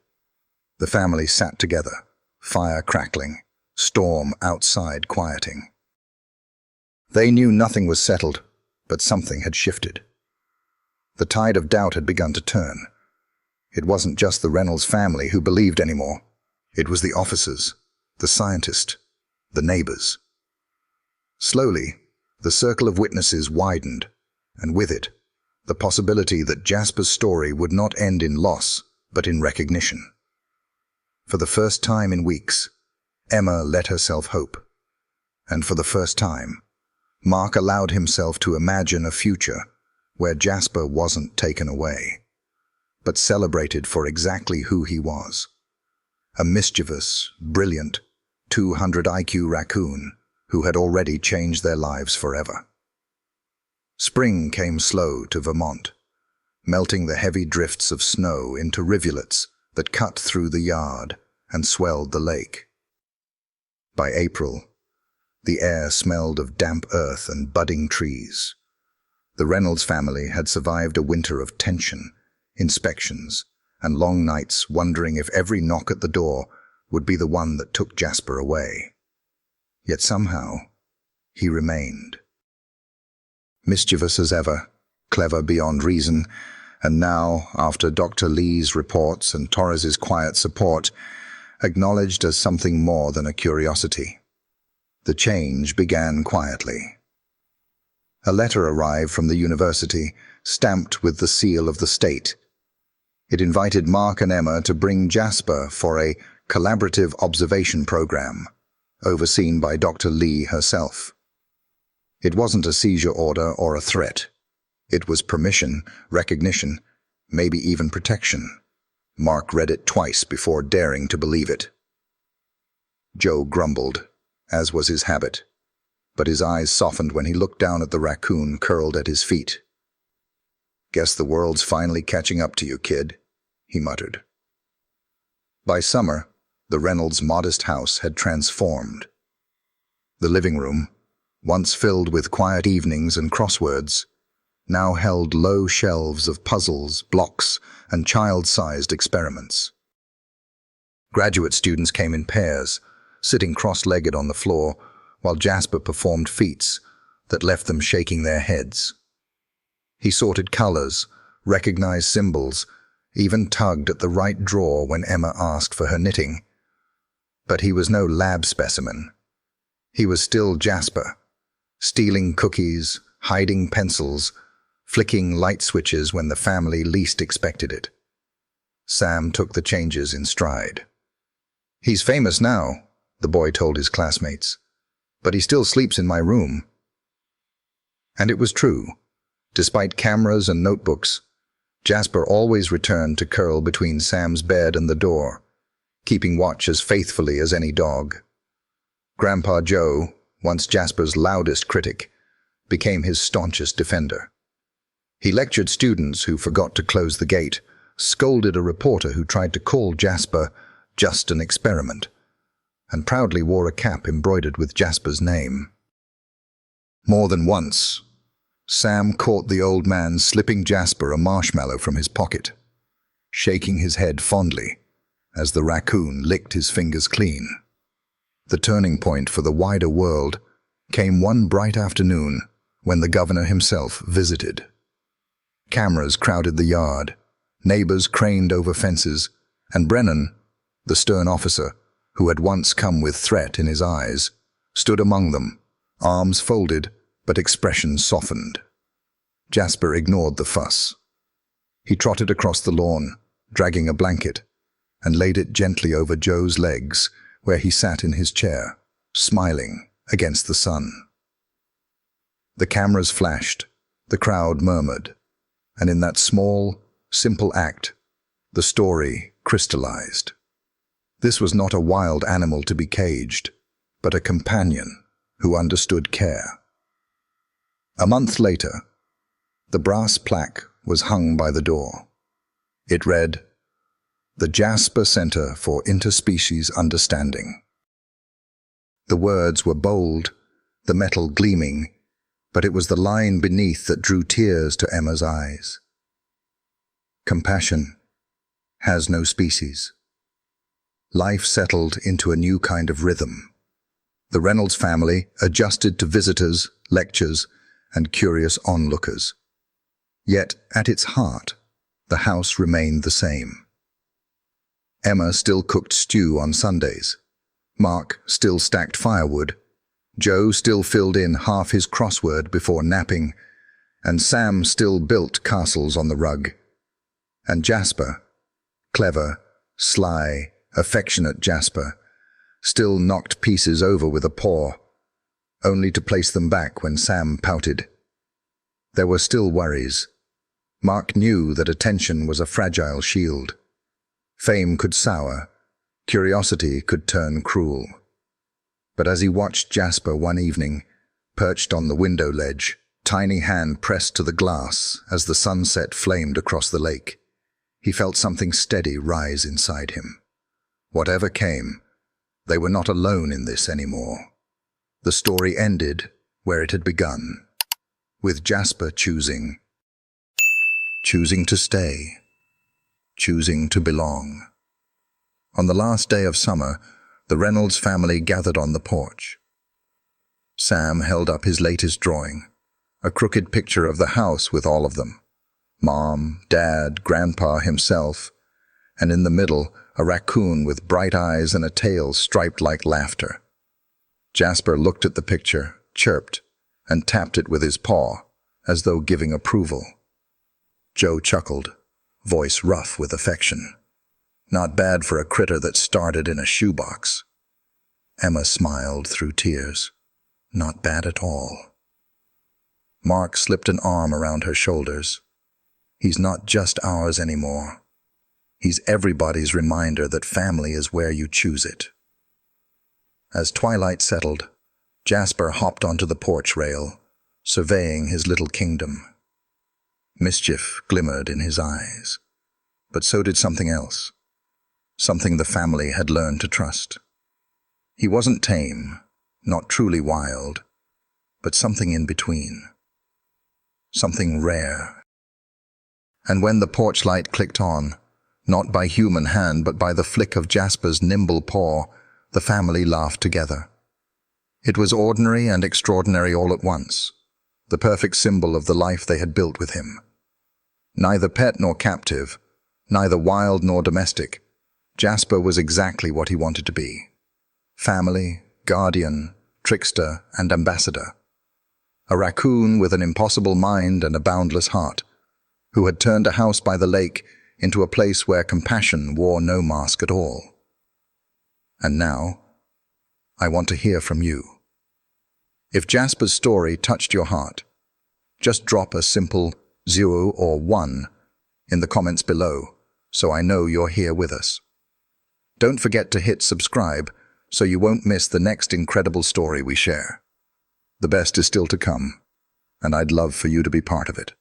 The family sat together, fire crackling, storm outside quieting. They knew nothing was settled, but something had shifted. The tide of doubt had begun to turn. It wasn't just the Reynolds family who believed anymore. It was the officers, the scientist, the neighbors. Slowly, the circle of witnesses widened, and with it, the possibility that Jasper's story would not end in loss, but in recognition. For the first time in weeks, Emma let herself hope. And for the first time, Mark allowed himself to imagine a future where Jasper wasn't taken away, but celebrated for exactly who he was. A mischievous, brilliant, 200 IQ raccoon who had already changed their lives forever. Spring came slow to Vermont, melting the heavy drifts of snow into rivulets that cut through the yard and swelled the lake. By April, the air smelled of damp earth and budding trees. The Reynolds family had survived a winter of tension, inspections, and long nights wondering if every knock at the door would be the one that took Jasper away. Yet somehow, he remained. Mischievous as ever, clever beyond reason, and now, after Dr. Lee's reports and Torres's quiet support, acknowledged as something more than a curiosity. The change began quietly. A letter arrived from the university, stamped with the seal of the state. It invited Mark and Emma to bring Jasper for a collaborative observation program, overseen by Dr. Lee herself. It wasn't a seizure order or a threat. It was permission, recognition, maybe even protection. Mark read it twice before daring to believe it. Joe grumbled, as was his habit, but his eyes softened when he looked down at the raccoon curled at his feet. "Guess the world's finally catching up to you, kid," he muttered. By summer, the Reynolds' modest house had transformed. The living room, once filled with quiet evenings and crosswords, now held low shelves of puzzles, blocks, and child-sized experiments. Graduate students came in pairs, sitting cross-legged on the floor, while Jasper performed feats that left them shaking their heads. He sorted colors, recognized symbols, even tugged at the right drawer when Emma asked for her knitting, But he was no lab specimen. He was still Jasper, stealing cookies, hiding pencils, flicking light switches when the family least expected it. Sam took the changes in stride. "He's famous now," the boy told his classmates, "but he still sleeps in my room." And it was true. Despite cameras and notebooks, Jasper always returned to curl between Sam's bed and the door, keeping watch as faithfully as any dog. Grandpa Joe, once Jasper's loudest critic, became his staunchest defender. He lectured students who forgot to close the gate, scolded a reporter who tried to call Jasper just an experiment, and proudly wore a cap embroidered with Jasper's name. More than once, Sam caught the old man slipping Jasper a marshmallow from his pocket, shaking his head fondly as the raccoon licked his fingers clean. The turning point for the wider world came one bright afternoon when the governor himself visited. Cameras crowded the yard, neighbors craned over fences, and Brennan, the stern officer who had once come with threat in his eyes, stood among them, arms folded but expression softened. Jasper ignored the fuss. He trotted across the lawn, dragging a blanket, and laid it gently over Joe's legs, where he sat in his chair, smiling against the sun. The cameras flashed, the crowd murmured, and in that small, simple act, the story crystallized. This was not a wild animal to be caged, but a companion who understood care. A month later, the brass plaque was hung by the door. It read, "The Jasper Center for Interspecies Understanding." The words were bold, the metal gleaming, but it was the line beneath that drew tears to Emma's eyes. Compassion has no species. Life settled into a new kind of rhythm. The Reynolds family adjusted to visitors, lectures, and curious onlookers. Yet, at its heart, the house remained the same. Emma still cooked stew on Sundays. Mark still stacked firewood. Joe still filled in half his crossword before napping, and Sam still built castles on the rug. And Jasper, clever, sly, affectionate Jasper, still knocked pieces over with a paw, only to place them back when Sam pouted. There were still worries. Mark knew that attention was a fragile shield. Fame could sour, curiosity could turn cruel. But as he watched Jasper one evening, perched on the window ledge, tiny hand pressed to the glass as the sunset flamed across the lake, he felt something steady rise inside him. Whatever came, they were not alone in this anymore. The story ended where it had begun, with Jasper choosing to stay, choosing to belong. On the last day of summer, the Reynolds family gathered on the porch. Sam held up his latest drawing, a crooked picture of the house with all of them. Mom, Dad, Grandpa himself, and in the middle, a raccoon with bright eyes and a tail striped like laughter. Jasper looked at the picture, chirped, and tapped it with his paw, as though giving approval. Joe chuckled, voice rough with affection. Not bad for a critter that started in a shoebox. Emma smiled through tears. Not bad at all. Mark slipped an arm around her shoulders. He's not just ours anymore. He's everybody's reminder that family is where you choose it. As twilight settled, Jasper hopped onto the porch rail, surveying his little kingdom. Mischief glimmered in his eyes, but so did something else, something the family had learned to trust. He wasn't tame, not truly wild, but something in between, something rare. And when the porch light clicked on, not by human hand but by the flick of Jasper's nimble paw, the family laughed together. It was ordinary and extraordinary all at once, the perfect symbol of the life they had built with him. Neither pet nor captive, neither wild nor domestic, Jasper was exactly what he wanted to be. family, guardian, trickster, and ambassador. A raccoon with an impossible mind and a boundless heart, who had turned a house by the lake into a place where compassion wore no mask at all. And now, I want to hear from you. If Jasper's story touched your heart, just drop a simple 0 or 1 in the comments below, so I know you're here with us. Don't forget to hit subscribe so you won't miss the next incredible story we share. The best is still to come, and I'd love for you to be part of it.